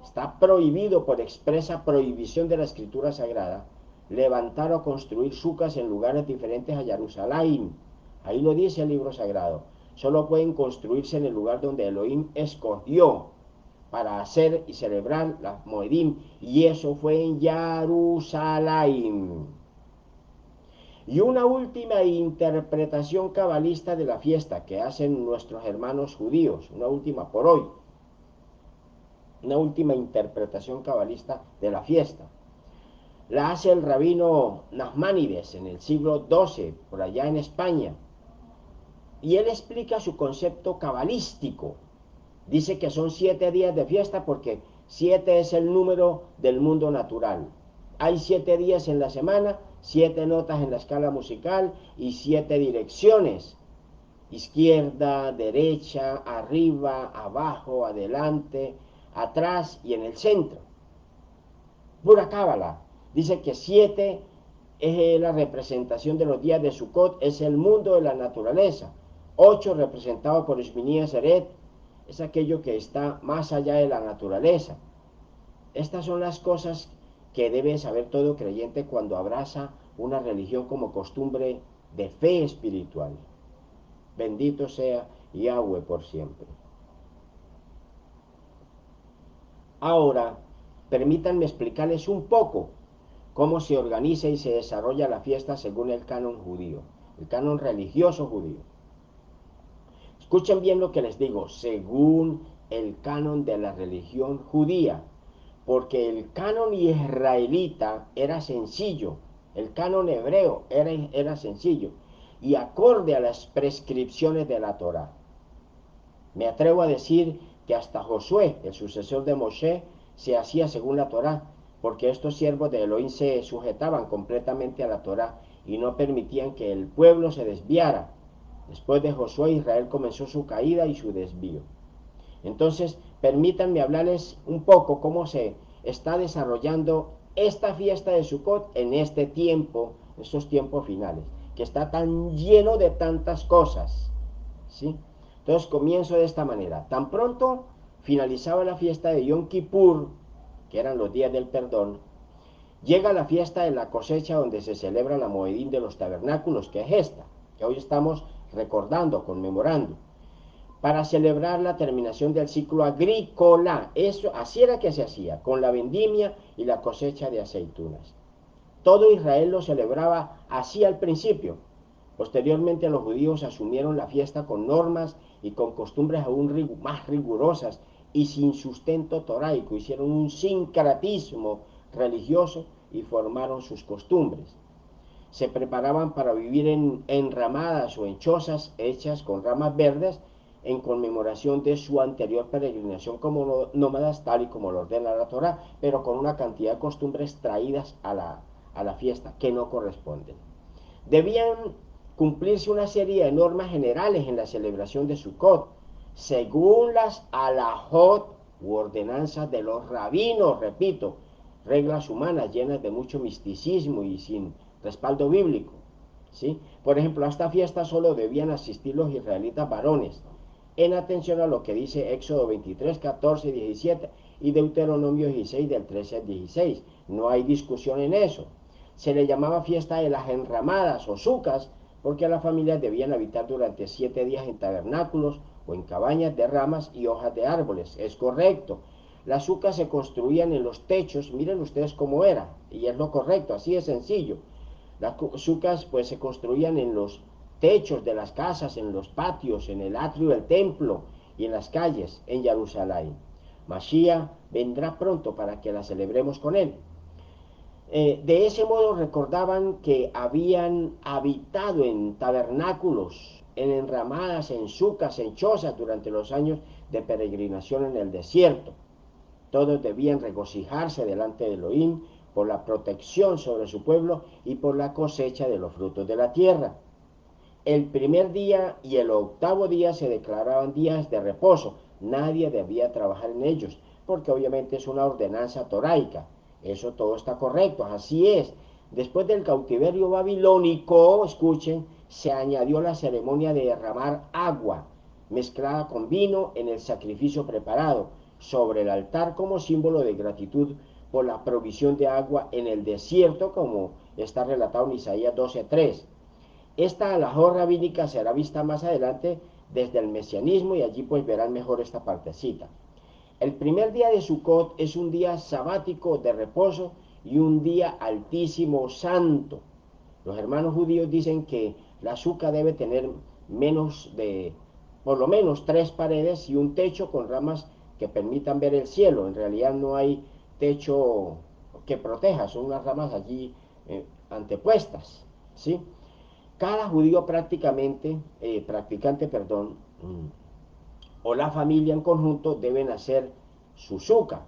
Está prohibido, por expresa prohibición de la Escritura Sagrada, levantar o construir sucas en lugares diferentes a Jerusalén. Ahí lo dice el libro sagrado. Solo pueden construirse en el lugar donde Elohim escogió para hacer y celebrar la Moedim, y eso fue en Jerusalén. Y una última interpretación cabalista de la fiesta que hacen nuestros hermanos judíos, una última por hoy, una última interpretación cabalista de la fiesta. La hace el rabino Nachmanides en el siglo XII, por allá en España. Y él explica su concepto cabalístico. Dice que son 7 días de fiesta porque 7 es el número del mundo natural. Hay 7 días en la semana, 7 notas en la escala musical y 7 direcciones: izquierda, derecha, arriba, abajo, adelante, atrás y en el centro. Pura cábala. Dice que 7 es la representación de los días de Sukkot, es el mundo de la naturaleza. 8, representado por Shmini Atzeret, es aquello que está más allá de la naturaleza. Estas son las cosas que debe saber todo creyente cuando abraza una religión como costumbre de fe espiritual. Bendito sea Yahweh por siempre. Ahora, permítanme explicarles un poco cómo se organiza y se desarrolla la fiesta según el canon judío, el canon religioso judío. Escuchen bien lo que les digo: según el canon de la religión judía, porque el canon israelita era sencillo, el canon hebreo era sencillo y acorde a las prescripciones de la Torá. Me atrevo a decir que hasta Josué, el sucesor de Moshe, se hacía según la Torá, porque estos siervos de Elohim se sujetaban completamente a la Torá y no permitían que el pueblo se desviara. Después de Josué, Israel comenzó su caída y su desvío. Entonces, permítanme hablarles un poco cómo se está desarrollando esta fiesta de Sukkot en este tiempo, estos tiempos finales, que está tan lleno de tantas cosas, ¿sí? Entonces comienzo de esta manera: tan pronto finalizaba la fiesta de Yom Kippur, que eran los días del perdón, llega la fiesta de la cosecha, donde se celebra la Moedín de los tabernáculos, que es esta, que hoy estamos recordando, conmemorando, para celebrar la terminación del ciclo agrícola. Eso, así era que se hacía, con la vendimia y la cosecha de aceitunas. Todo Israel lo celebraba así al principio. Posteriormente los judíos asumieron la fiesta con normas y con costumbres aún más rigurosas y sin sustento toraico. Hicieron un sincretismo religioso y formaron sus costumbres. Se preparaban para vivir en ramadas o en chozas hechas con ramas verdes, en conmemoración de su anterior peregrinación como nómadas, tal y como lo ordena la Torá, pero con una cantidad de costumbres traídas a la fiesta que no corresponden. Debían cumplirse una serie de normas generales en la celebración de Sukkot, según las alajot u ordenanzas de los rabinos, repito, reglas humanas llenas de mucho misticismo y sin respaldo bíblico, ¿sí? Por ejemplo, a esta fiesta solo debían asistir los israelitas varones, en atención a lo que dice Éxodo 23, 14 y 17 y Deuteronomio 16 del 13 al 16. No hay discusión en eso. Se le llamaba fiesta de las enramadas o sucas, porque las familias debían habitar durante 7 días en tabernáculos o en cabañas de ramas y hojas de árboles. Es correcto. Las sucas se construían en los techos, miren ustedes cómo era, y es lo correcto, así de sencillo. Las sucas pues se construían en los techos de las casas, en los patios, en el atrio del templo y en las calles en Jerusalén. Mashiach vendrá pronto para que la celebremos con él. De ese modo recordaban que habían habitado en tabernáculos, en enramadas, en sucas, en chozas durante los años de peregrinación en el desierto. Todos debían regocijarse delante de Elohim por la protección sobre su pueblo y por la cosecha de los frutos de la tierra. El primer día y el octavo día se declaraban días de reposo. Nadie debía trabajar en ellos, porque obviamente es una ordenanza toraica. Eso todo está correcto, así es. Después del cautiverio babilónico, escuchen, se añadió la ceremonia de derramar agua mezclada con vino en el sacrificio preparado sobre el altar como símbolo de gratitud por la provisión de agua en el desierto, como está relatado en Isaías 12:3. Esta alajó rabínica será vista más adelante desde el mesianismo y allí pues verán mejor esta partecita. El primer día de Sukkot es un día sabático de reposo y un día altísimo santo. Los hermanos judíos dicen que la azúcar debe tener menos de, por lo menos 3 paredes y un techo con ramas que permitan ver el cielo. En realidad no hay techo que proteja, son unas ramas allí antepuestas, ¿sí? Cada judío practicante, o la familia en conjunto deben hacer su suca.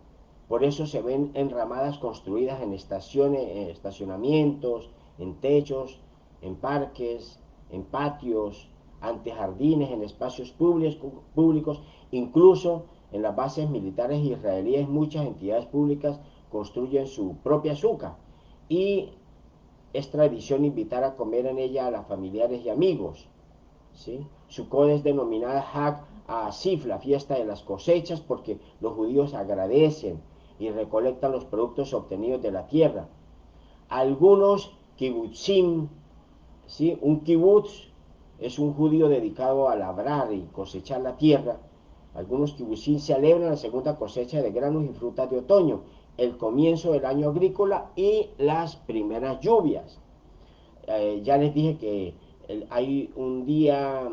Por eso se ven enramadas construidas en estaciones, en estacionamientos, en techos, en parques, en patios, antejardines, en espacios públicos, incluso en las bases militares israelíes. Muchas entidades públicas construyen su propia suca y es tradición invitar a comer en ella a las familiares y amigos. ¿Sí? Sukkot es denominada Hag Asif, la fiesta de las cosechas, porque los judíos agradecen y recolectan los productos obtenidos de la tierra. Algunos kibutzim, ¿sí? Un kibutz es un judío dedicado a labrar y cosechar la tierra. Algunos kibutzim celebran la segunda cosecha de granos y frutas de otoño, el comienzo del año agrícola y las primeras lluvias. Ya les dije que hay un día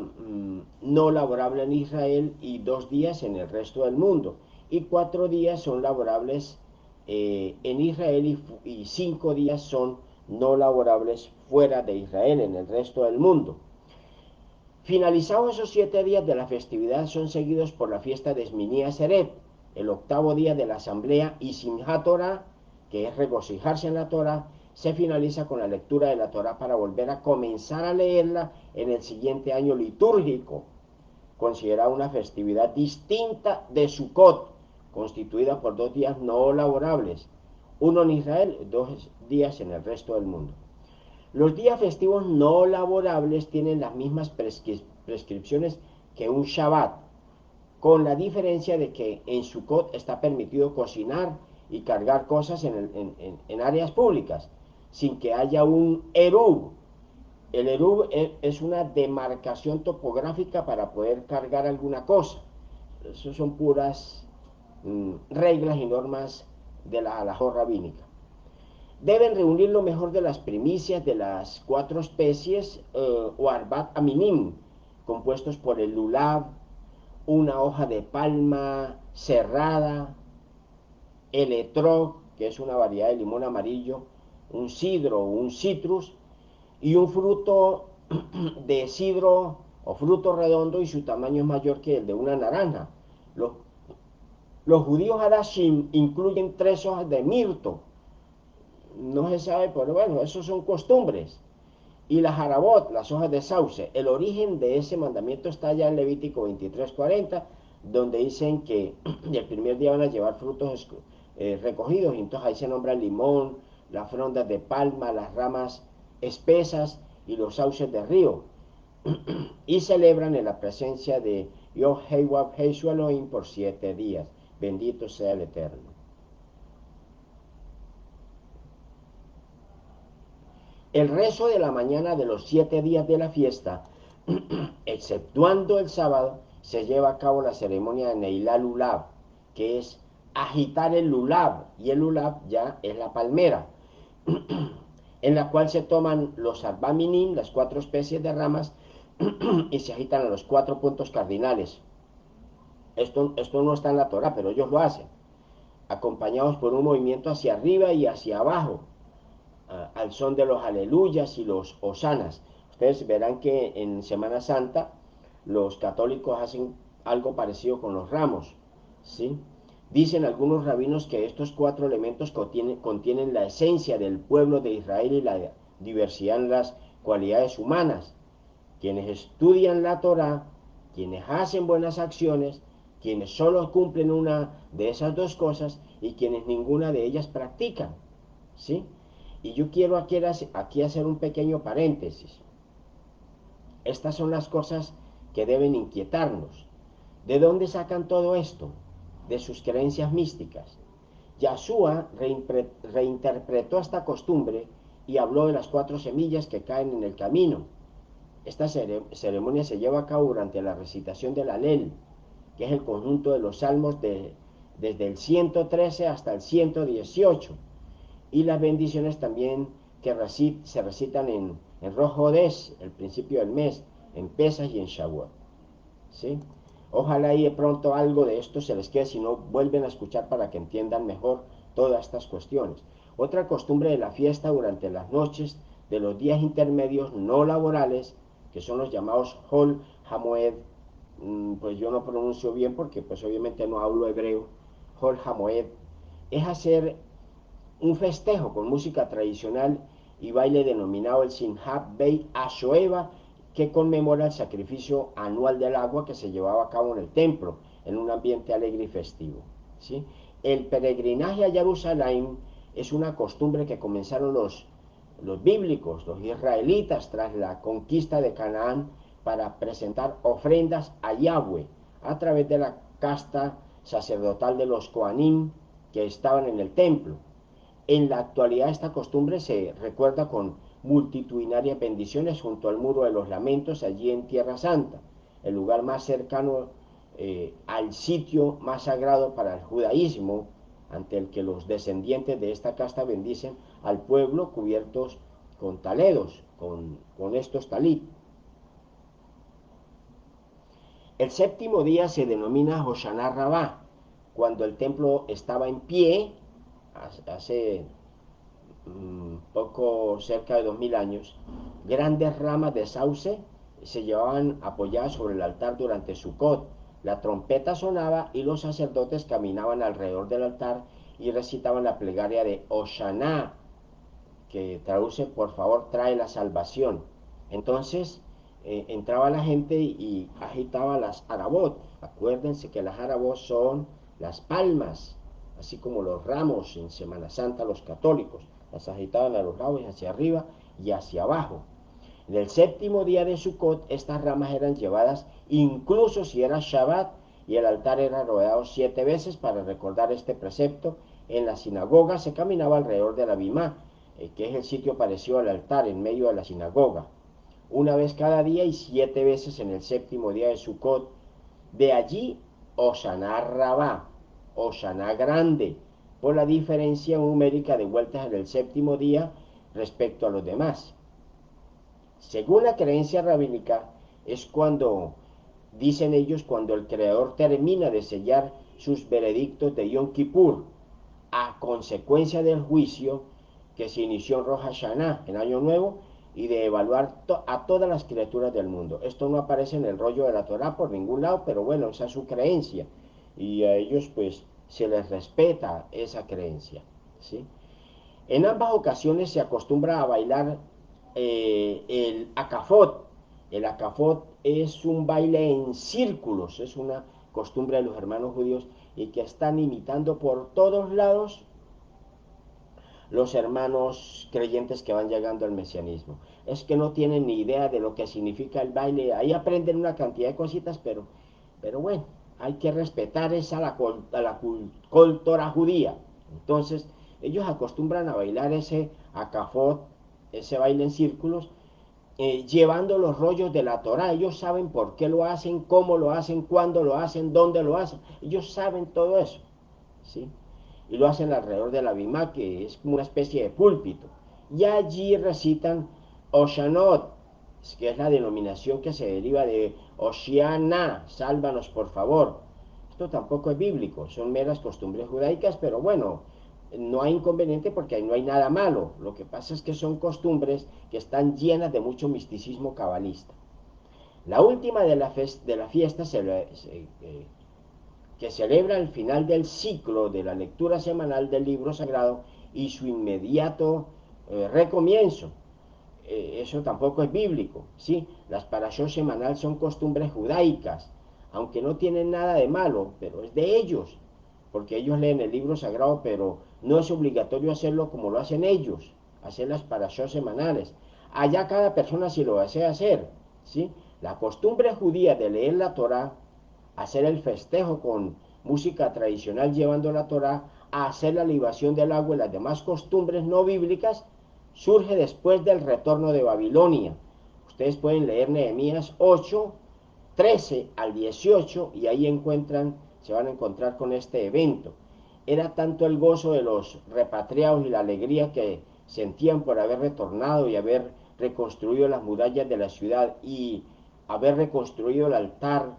no laborable en Israel y 2 días en el resto del mundo. Y 4 días son laborables en Israel y 5 días son no laborables fuera de Israel, en el resto del mundo. Finalizados esos 7 días de la festividad son seguidos por la fiesta de Shmini Atzeret, el octavo día de la asamblea, y Simchat Torah, que es regocijarse en la Torah. Se finaliza con la lectura de la Torah para volver a comenzar a leerla en el siguiente año litúrgico, considerada una festividad distinta de Sukkot, constituida por 2 días no laborables, uno en Israel, 2 días en el resto del mundo. Los días festivos no laborables tienen las mismas prescripciones que un Shabbat, con la diferencia de que en Sukkot está permitido cocinar y cargar cosas en áreas públicas, sin que haya un Eruv. El Eruv es una demarcación topográfica para poder cargar alguna cosa. Eso son puras reglas y normas de la halajá rabínica. Deben reunir lo mejor de las primicias de las 4 especies o arbat aminim, compuestos por el lulav, una hoja de palma cerrada, el etrog, que es una variedad de limón amarillo, un sidro o un citrus, y un fruto de sidro o fruto redondo y su tamaño es mayor que el de una naranja. Los, los judíos hadashim incluyen 3 hojas de mirto. No se sabe, pero bueno, esos son costumbres. Y las jarabot, las hojas de sauce. El origen de ese mandamiento está ya en Levítico 23:40, donde dicen que el primer día van a llevar frutos recogidos, y entonces ahí se nombra el limón, las frondas de palma, las ramas espesas y los sauces de río. Y celebran en la presencia de Yod-Heh-Wav Heh Elohim por 7 días. Bendito sea el Eterno. El rezo de la mañana de los 7 días de la fiesta, exceptuando el sábado, se lleva a cabo la ceremonia de Neilá Lulav, que es agitar el lulav, y el lulav ya es la palmera, en la cual se toman los arbaminim, las 4 especies de ramas, y se agitan a los 4 puntos cardinales. Esto no está en la Torah, pero ellos lo hacen, acompañados por un movimiento hacia arriba y hacia abajo, al son de los aleluyas y los hosanas. Ustedes verán que en Semana Santa los católicos hacen algo parecido con los ramos, ¿sí? Dicen algunos rabinos que estos 4 elementos contienen la esencia del pueblo de Israel y la diversidad en las cualidades humanas. Quienes estudian la Torah, quienes hacen buenas acciones, quienes solo cumplen una de esas 2 cosas y quienes ninguna de ellas practican, ¿sí? Y yo quiero aquí hacer un pequeño paréntesis. Estas son las cosas que deben inquietarnos. ¿De dónde sacan todo esto? De sus creencias místicas. Yahshua reinterpretó esta costumbre y habló de las 4 semillas que caen en el camino. Esta ceremonia se lleva a cabo durante la recitación del Alel, que es el conjunto de los salmos desde el 113 hasta el 118, y las bendiciones también que se recitan en Rosh Hodesh, el principio del mes, en Pesach y en Shavuot, ¿sí? Ojalá y de pronto algo de esto se les quede, si no vuelven a escuchar para que entiendan mejor todas estas cuestiones. Otra costumbre de la fiesta durante las noches de los días intermedios no laborales, que son los llamados Hol Hamoed, pues yo no pronuncio bien porque pues obviamente no hablo hebreo, Hol Hamoed, es hacer un festejo con música tradicional y baile denominado el Simhat Beit Ashoeva, que conmemora el sacrificio anual del agua que se llevaba a cabo en el templo, en un ambiente alegre y festivo, ¿sí? El peregrinaje a Jerusalén es una costumbre que comenzaron los bíblicos, los israelitas, tras la conquista de Canaán, para presentar ofrendas a Yahweh a través de la casta sacerdotal de los Kohanim que estaban en el templo. En la actualidad esta costumbre se recuerda con multitudinarias bendiciones junto al Muro de los Lamentos, allí en Tierra Santa, el lugar más cercano al sitio más sagrado para el judaísmo, ante el que los descendientes de esta casta bendicen al pueblo cubiertos con taledos, con estos talit. El séptimo día se denomina Hoshana Rabbah, cuando el templo estaba en pie, hace poco cerca de 2000 años, grandes ramas de sauce se llevaban apoyadas sobre el altar durante Sukkot. La trompeta sonaba y los sacerdotes caminaban alrededor del altar y recitaban la plegaria de Oshaná, que traduce por favor trae la salvación. Entonces entraba la gente y agitaba las arabot. Acuérdense que las arabot son las palmas, así como los ramos en Semana Santa los católicos. Las agitaban a los lados y hacia arriba y hacia abajo. En el séptimo día de Sukkot, estas ramas eran llevadas incluso si era Shabbat, y el altar era rodeado 7 veces para recordar este precepto. En la sinagoga se caminaba alrededor de la bimá, que es el sitio parecido al altar en medio de la sinagoga, una vez cada día y 7 veces en el séptimo día de Sukkot. De allí Oshaná Rabá, Oshaná grande, por la diferencia numérica de vueltas en el séptimo día respecto a los demás. Según la creencia rabínica, es cuando, dicen ellos, cuando el Creador termina de sellar sus veredictos de Yom Kippur, a consecuencia del juicio que se inició en Rosh Hashanah, en Año Nuevo, y de evaluar a todas las criaturas del mundo. Esto no aparece en el rollo de la Torah por ningún lado, pero bueno, esa es su creencia, y a ellos pues se les respeta esa creencia, ¿sí? En ambas ocasiones se acostumbra a bailar el acafot. El acafot es un baile en círculos, es una costumbre de los hermanos judíos y que están imitando por todos lados los hermanos creyentes que van llegando al mesianismo. Es que no tienen ni idea de lo que significa el baile. Ahí aprenden una cantidad de cositas, pero bueno, hay que respetar esa la cultura judía. Entonces, ellos acostumbran a bailar ese acafot ese baile en círculos, llevando los rollos de la Torá. Ellos saben por qué lo hacen, cómo lo hacen, cuándo lo hacen, dónde lo hacen. Ellos saben todo eso, ¿sí? Y lo hacen alrededor de la bimá, que es como una especie de púlpito. Y allí recitan Oshanot, que es la denominación que se deriva de Oshiana, sálvanos por favor. Esto tampoco es bíblico, son meras costumbres judaicas, pero bueno, no hay inconveniente porque no hay nada malo. Lo que pasa es que son costumbres que están llenas de mucho misticismo cabalista. La última de la fiesta que celebra el final del ciclo de la lectura semanal del libro sagrado y su inmediato recomienzo. Eso tampoco es bíblico, ¿sí? Las parashot semanal son costumbres judaicas, aunque no tienen nada de malo, pero es de ellos, porque ellos leen el libro sagrado, pero no es obligatorio hacerlo como lo hacen ellos, hacer las parashot semanales. Allá cada persona si lo desea hacer, ¿sí? La costumbre judía de leer la Torah, hacer el festejo con música tradicional llevando la Torah, a hacer la libación del agua y las demás costumbres no bíblicas, surge después del retorno de Babilonia. Ustedes pueden leer Nehemías 8, 13 al 18 y ahí se van a encontrar con este evento. Era tanto el gozo de los repatriados y la alegría que sentían por haber retornado y haber reconstruido las murallas de la ciudad y haber reconstruido el altar,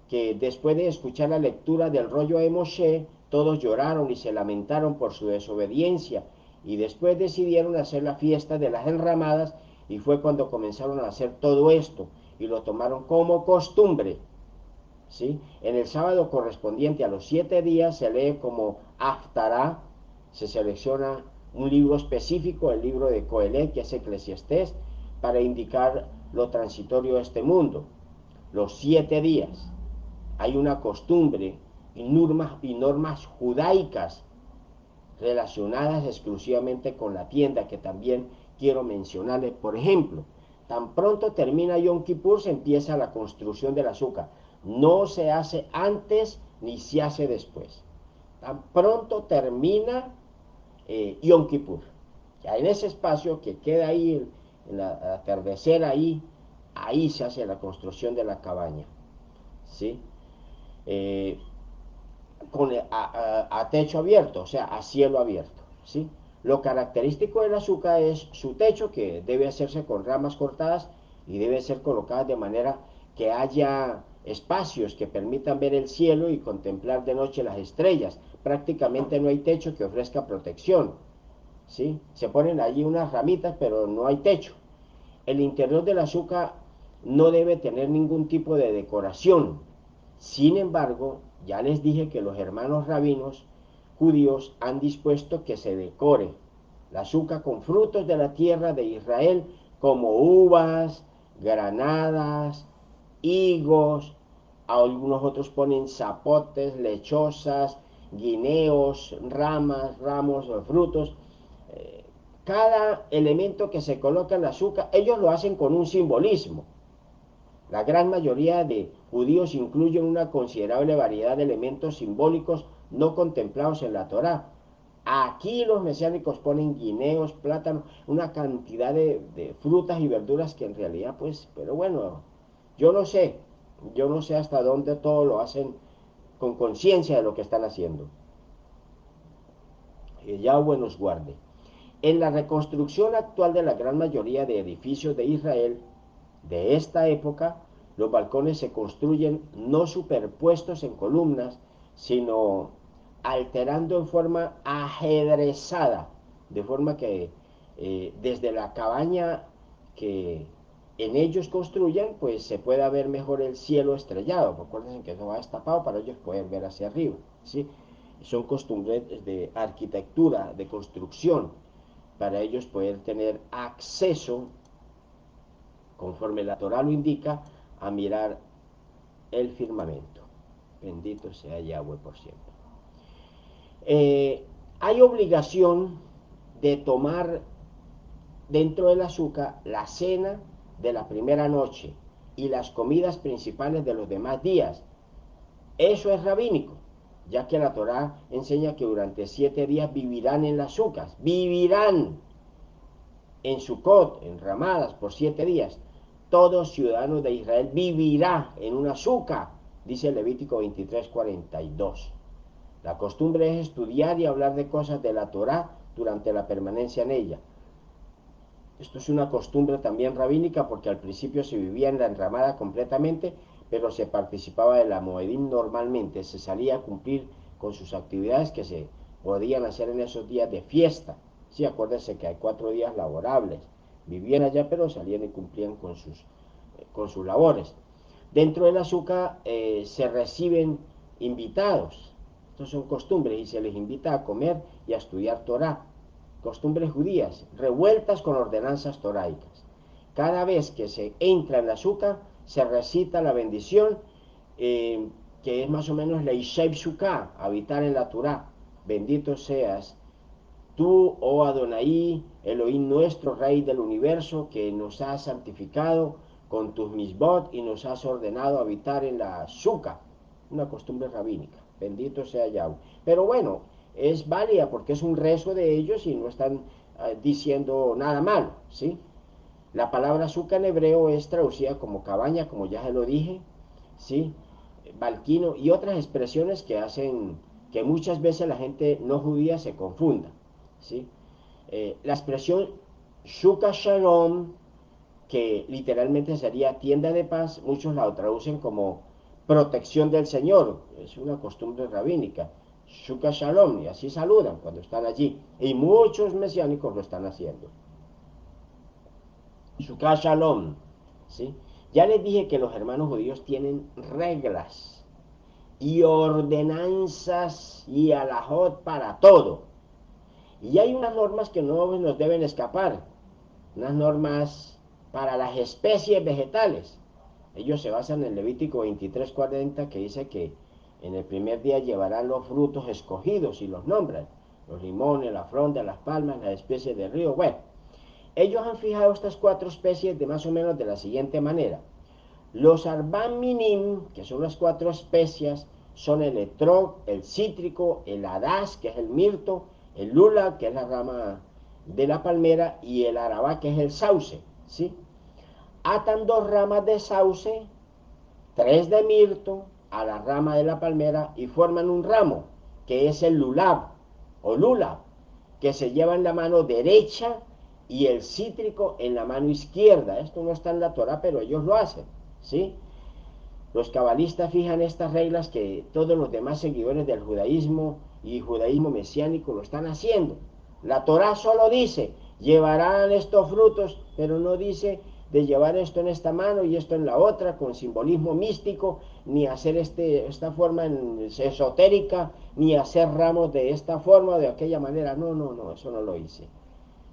que después de escuchar la lectura del rollo de Moshe, todos lloraron y se lamentaron por su desobediencia, y después decidieron hacer la fiesta de las enramadas, y fue cuando comenzaron a hacer todo esto, y lo tomaron como costumbre, ¿sí? En el sábado correspondiente a los 7 días se lee como Haftará, se selecciona un libro específico, el libro de Coelet, que es Eclesiastés, para indicar lo transitorio de este mundo. Los 7 días. Hay una costumbre y normas judaicas relacionadas exclusivamente con la tienda que también quiero mencionarles. Por ejemplo, tan pronto termina Yom Kippur se empieza la construcción del azúcar. No se hace antes ni se hace después. Tan pronto termina Yom Kippur. Ya en ese espacio que queda ahí, en la atardecer ahí se hace la construcción de la cabaña, ¿sí? Eh, a techo abierto, o sea, a cielo abierto, ¿sí? Lo característico del azúcar es su techo, que debe hacerse con ramas cortadas y debe ser colocadas de manera que haya espacios que permitan ver el cielo y contemplar de noche las estrellas. Prácticamente no hay techo que ofrezca protección, ¿sí? Se ponen allí unas ramitas, pero no hay techo. El interior del azúcar no debe tener ningún tipo de decoración. Sin embargo, ya les dije que los hermanos rabinos judíos han dispuesto que se decore la azúcar con frutos de la tierra de Israel, como uvas, granadas, higos, algunos otros ponen zapotes, lechosas, guineos, ramas, ramos o frutos. Cada elemento que se coloca en la azúcar, ellos lo hacen con un simbolismo. La gran mayoría de judíos incluyen una considerable variedad de elementos simbólicos no contemplados en la Torá. Aquí los mesiánicos ponen guineos, plátanos, una cantidad de frutas y verduras que en realidad, pues, pero bueno, yo no sé, yo no sé hasta dónde todo lo hacen con conciencia de lo que están haciendo. Que Yahweh nos guarde. En la reconstrucción actual de la gran mayoría de edificios de Israel de esta época, los balcones se construyen no superpuestos en columnas, sino alterando en forma ajedrezada, de forma que desde la cabaña que en ellos construyan, pues se pueda ver mejor el cielo estrellado. Recuerden que eso va destapado para ellos poder ver hacia arriba, ¿sí? Son costumbres de arquitectura, de construcción, para ellos poder tener acceso, conforme la Torah lo indica, a mirar el firmamento. Bendito sea Yahweh por siempre. Hay obligación de tomar dentro del azúcar la cena de la primera noche y las comidas principales de los demás días. Eso es rabínico, ya que la Torah enseña que durante 7 días vivirán en las azúcar, vivirán en Sucot, en Ramadas, por 7 días. Todo ciudadano de Israel vivirá en una suca, dice Levítico 23:42. La costumbre es estudiar y hablar de cosas de la Torá durante la permanencia en ella. Esto es una costumbre también rabínica porque al principio se vivía en la enramada completamente, pero se participaba de la Moedim normalmente, se salía a cumplir con sus actividades que se podían hacer en esos días de fiesta. Sí, acuérdense que hay 4 días laborables. Vivían allá, pero salían y cumplían con sus labores. Dentro del azúcar se reciben invitados. Estos son costumbres y se les invita a comer y a estudiar Torah. Costumbres judías, revueltas con ordenanzas toraicas. Cada vez que se entra en el azúcar, se recita la bendición, que es más o menos la Ishaib Sukkah, habitar en la Torah. Bendito seas tú, oh Adonai, Elohim nuestro, Rey del universo, que nos has santificado con tus misbot y nos has ordenado habitar en la Sukkah, una costumbre rabínica. Bendito sea Yahweh. Pero bueno, es válida porque es un rezo de ellos y no están diciendo nada malo, ¿sí? La palabra Sukkah en hebreo es traducida como cabaña, como ya se lo dije, ¿sí? Balquino y otras expresiones que hacen que muchas veces la gente no judía se confunda, ¿sí? La expresión Sukkah Shalom, que literalmente sería tienda de paz, muchos la traducen como protección del Señor, es una costumbre rabínica. Sukkah Shalom, y así saludan cuando están allí, y muchos mesiánicos lo están haciendo. Sukkah Shalom, ¿sí? Ya les dije que los hermanos judíos tienen reglas y ordenanzas y alajot para todo. Y hay unas normas que no nos deben escapar, unas normas para las especies vegetales. Ellos se basan en Levítico 23:40, que dice que en el primer día llevarán los frutos escogidos y los nombran, los limones, la fronda, las palmas, las especies de río. Bueno, ellos han fijado estas 4 especies de más o menos de la siguiente manera. Los arbán minim, que son las 4 especias, son el etrog, el cítrico, el hadás, que es el mirto, el lula, que es la rama de la palmera, y el arabá, que es el sauce, ¿sí? Atan 2 ramas de sauce, 3 de mirto, a la rama de la palmera y forman un ramo, que es el lulab o lulab, que se lleva en la mano derecha y el cítrico en la mano izquierda. Esto no está en la Torah, pero ellos lo hacen, ¿sí? Los cabalistas fijan estas reglas que todos los demás seguidores del judaísmo y judaísmo mesiánico lo están haciendo. La Torá solo dice, llevarán estos frutos, pero no dice de llevar esto en esta mano y esto en la otra, con simbolismo místico, ni hacer esta forma esotérica, ni hacer ramos de esta forma o de aquella manera. No, no, no, eso no lo hice.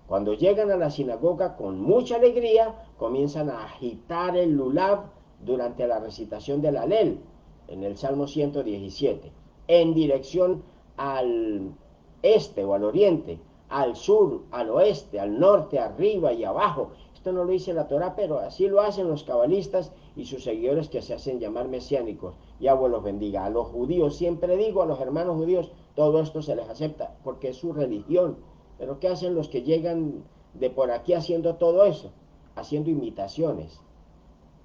Cuando llegan a la sinagoga con mucha alegría, comienzan a agitar el lulav durante la recitación del Alel, en el Salmo 117, en dirección al este o al oriente, al sur, al oeste, al norte, arriba y abajo. Esto no lo dice la Torah, pero así lo hacen los cabalistas y sus seguidores que se hacen llamar mesiánicos. Yahweh los bendiga. A los judíos, siempre digo, a los hermanos judíos, todo esto se les acepta porque es su religión. Pero ¿qué hacen los que llegan de por aquí haciendo todo eso? Haciendo imitaciones.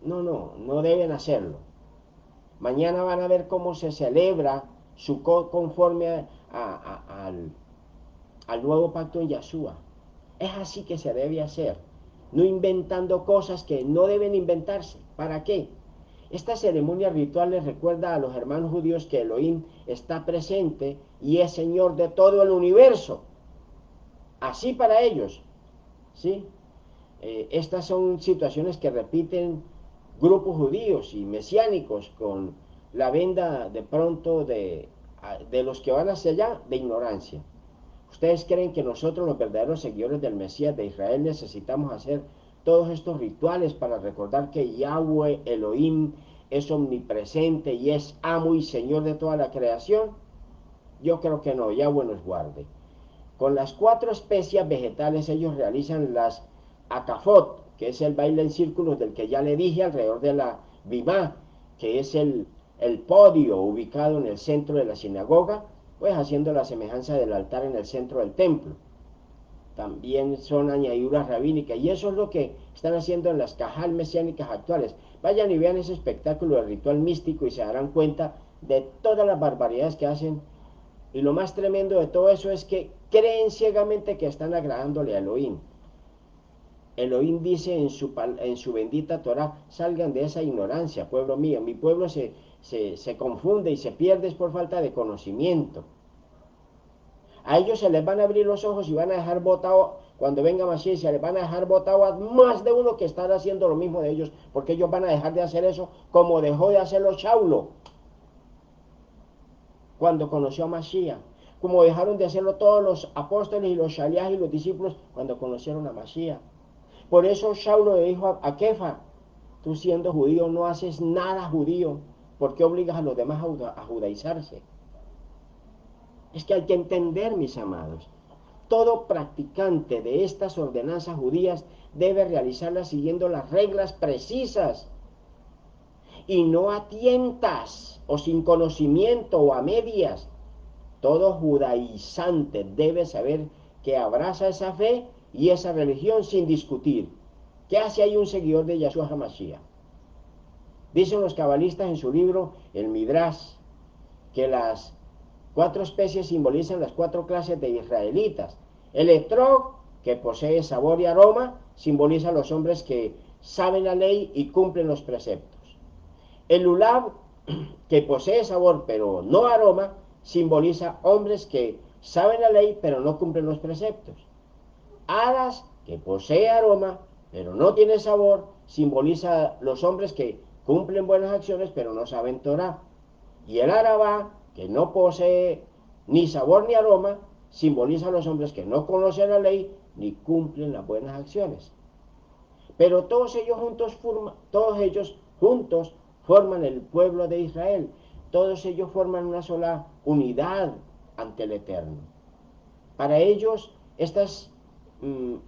No, no, no deben hacerlo. Mañana van a ver cómo se celebra Sukkot conforme al nuevo pacto en Yahshua. Es así que se debe hacer. No inventando cosas que no deben inventarse. ¿Para qué? Esta ceremonia ritual les recuerda a los hermanos judíos que Elohim está presente y es Señor de todo el universo. Así para ellos, ¿sí? Estas son situaciones que repiten grupos judíos y mesiánicos con la venda de pronto de los que van hacia allá de ignorancia. ¿Ustedes creen que nosotros, los verdaderos seguidores del Mesías de Israel, necesitamos hacer todos estos rituales para recordar que Yahweh Elohim es omnipresente y es amo y Señor de toda la creación? Yo creo que no, Yahweh nos guarde. Con las 4 especias vegetales ellos realizan las akafot, que es el baile en círculos del que ya le dije, alrededor de la bimá, que es el podio ubicado en el centro de la sinagoga, pues haciendo la semejanza del altar en el centro del templo. también son añadiduras rabínicas, y eso es lo que están haciendo en las cajal mesiánicas actuales. Vayan y vean ese espectáculo de ritual místico y se darán cuenta de todas las barbaridades que hacen, y lo más tremendo de todo eso es que creen ciegamente que están agradándole a Elohim. Elohim dice en su bendita Torah: salgan de esa ignorancia, pueblo mío. Mi pueblo se confunde y se pierde por falta de conocimiento. A ellos se les van a abrir los ojos y van a dejar botado, cuando venga Mashiach, se les van a dejar botado a más de uno que están haciendo lo mismo de ellos, porque ellos van a dejar de hacer eso como dejó de hacerlo Saulo cuando conoció a Mashiach, como dejaron de hacerlo todos los apóstoles y los shaliach y los discípulos cuando conocieron a Mashiach. Por eso Saulo le dijo a Kefa: tú siendo judío no haces nada judío, ¿por qué obligas a los demás a judaizarse? Es que hay que entender, mis amados, todo practicante de estas ordenanzas judías debe realizarlas siguiendo las reglas precisas, y no a tientas o sin conocimiento o a medias. Todo judaizante debe saber que abraza esa fe y esa religión sin discutir. ¿Qué hace ahí un seguidor de Yahshua HaMashiach? Dicen los cabalistas en su libro, el Midrash, que las 4 especies simbolizan las 4 clases de israelitas. El etrog, que posee sabor y aroma, simboliza a los hombres que saben la ley y cumplen los preceptos. El lulav, que posee sabor pero no aroma, simboliza hombres que saben la ley pero no cumplen los preceptos. Aras, que posee aroma pero no tiene sabor, simboliza los hombres que cumplen buenas acciones pero no saben Torah. Y el arabá, que no posee ni sabor ni aroma, simboliza a los hombres que no conocen la ley ni cumplen las buenas acciones. Pero todos ellos juntos forman el pueblo de Israel. Todos ellos forman una sola unidad ante el Eterno. Para ellos estas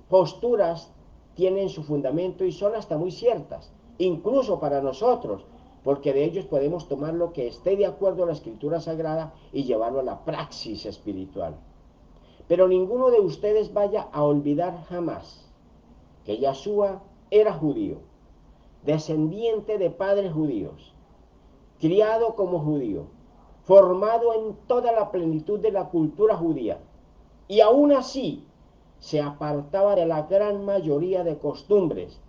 posturas tienen su fundamento y son hasta muy ciertas, incluso para nosotros, porque de ellos podemos tomar lo que esté de acuerdo a la Escritura Sagrada y llevarlo a la praxis espiritual. Pero ninguno de ustedes vaya a olvidar jamás que Yahshua era judío, descendiente de padres judíos, criado como judío, formado en toda la plenitud de la cultura judía, y aún así se apartaba de la gran mayoría de costumbres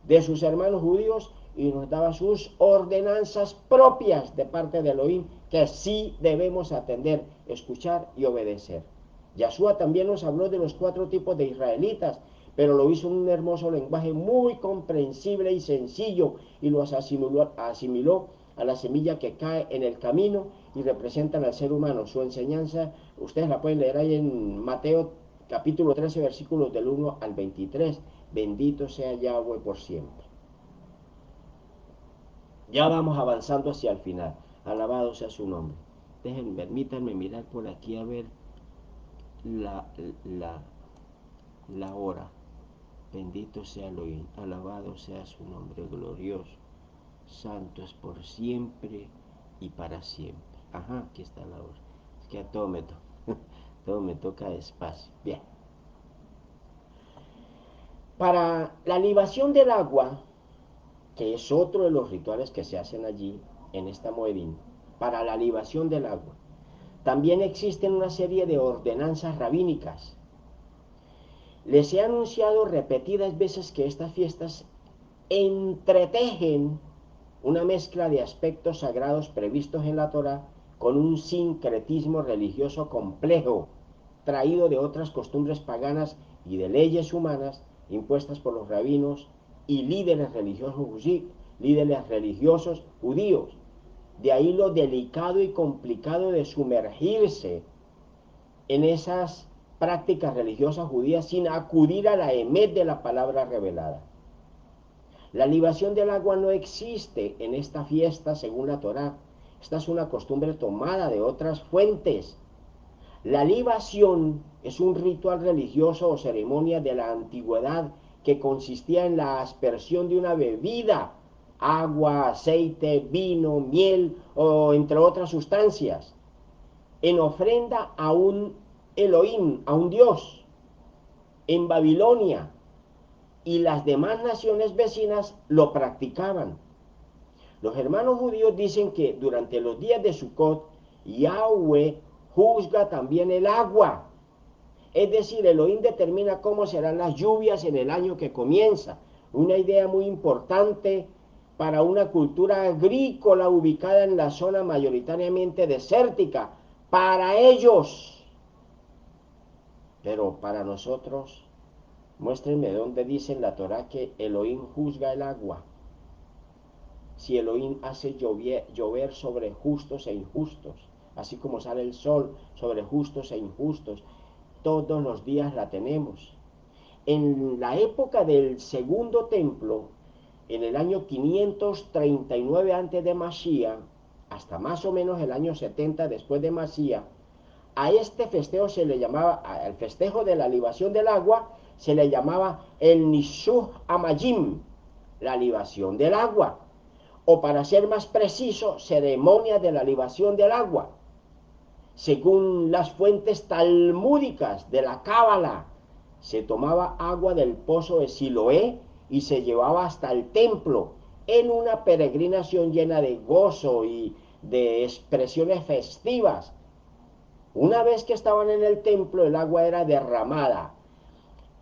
de sus hermanos judíos y nos daba sus ordenanzas propias de parte de Elohim, que sí debemos atender, escuchar y obedecer. Yahshua también nos habló de los 4 tipos de israelitas, pero lo hizo en un hermoso lenguaje muy comprensible y sencillo, y los asimiló a la semilla que cae en el camino y representan al ser humano. Su enseñanza ustedes la pueden leer ahí en Mateo capítulo 13, versículos del 1 al 23. Bendito sea Yahweh por siempre. Ya vamos avanzando hacia el final. Alabado sea su nombre. Permítanme mirar por aquí a ver la, la, la hora. Bendito sea Elohim. Alabado sea su nombre glorioso. Santo es por siempre y para siempre. Ajá, aquí está la hora. Es que a todo todo me toca despacio. Bien. Para la libación del agua, que es otro de los rituales que se hacen allí en esta moedín, para la libación del agua, también existen una serie de ordenanzas rabínicas. Les he anunciado repetidas veces que estas fiestas entretejen una mezcla de aspectos sagrados previstos en la Torá con un sincretismo religioso complejo, traído de otras costumbres paganas y de leyes humanas impuestas por los rabinos y líderes religiosos judíos. De ahí lo delicado y complicado de sumergirse en esas prácticas religiosas judías sin acudir a la emet de la palabra revelada. La libación del agua no existe en esta fiesta según la Torá. Esta es una costumbre tomada de otras fuentes. La libación es un ritual religioso o ceremonia de la antigüedad que consistía en la aspersión de una bebida, agua, aceite, vino, miel o entre otras sustancias, en ofrenda a un Elohim, a un Dios. en Babilonia, y las demás naciones vecinas lo practicaban. Los hermanos judíos dicen que durante los días de Sukkot, Yahweh juzga también el agua. Es decir, Elohim determina cómo serán las lluvias en el año que comienza. Una idea muy importante para una cultura agrícola ubicada en la zona mayoritariamente desértica. Para ellos. Pero para nosotros, muéstrenme dónde dice en la Torá que Elohim juzga el agua. Si Elohim hace llover sobre justos e injustos, así como sale el sol sobre justos e injustos, todos los días la tenemos. En la época del segundo templo, en el año 539 antes de Mashiach, hasta más o menos el año 70 después de Mashiach, a este festejo se le llamaba, al festejo de la libación del agua, se le llamaba el Nisuh Amayim, la libación del agua, o para ser más preciso, ceremonia de la libación del agua. Según las fuentes talmúdicas de la Cábala, se tomaba agua del pozo de Siloé y se llevaba hasta el templo en una peregrinación llena de gozo y de expresiones festivas. Una vez que estaban en el templo, el agua era derramada,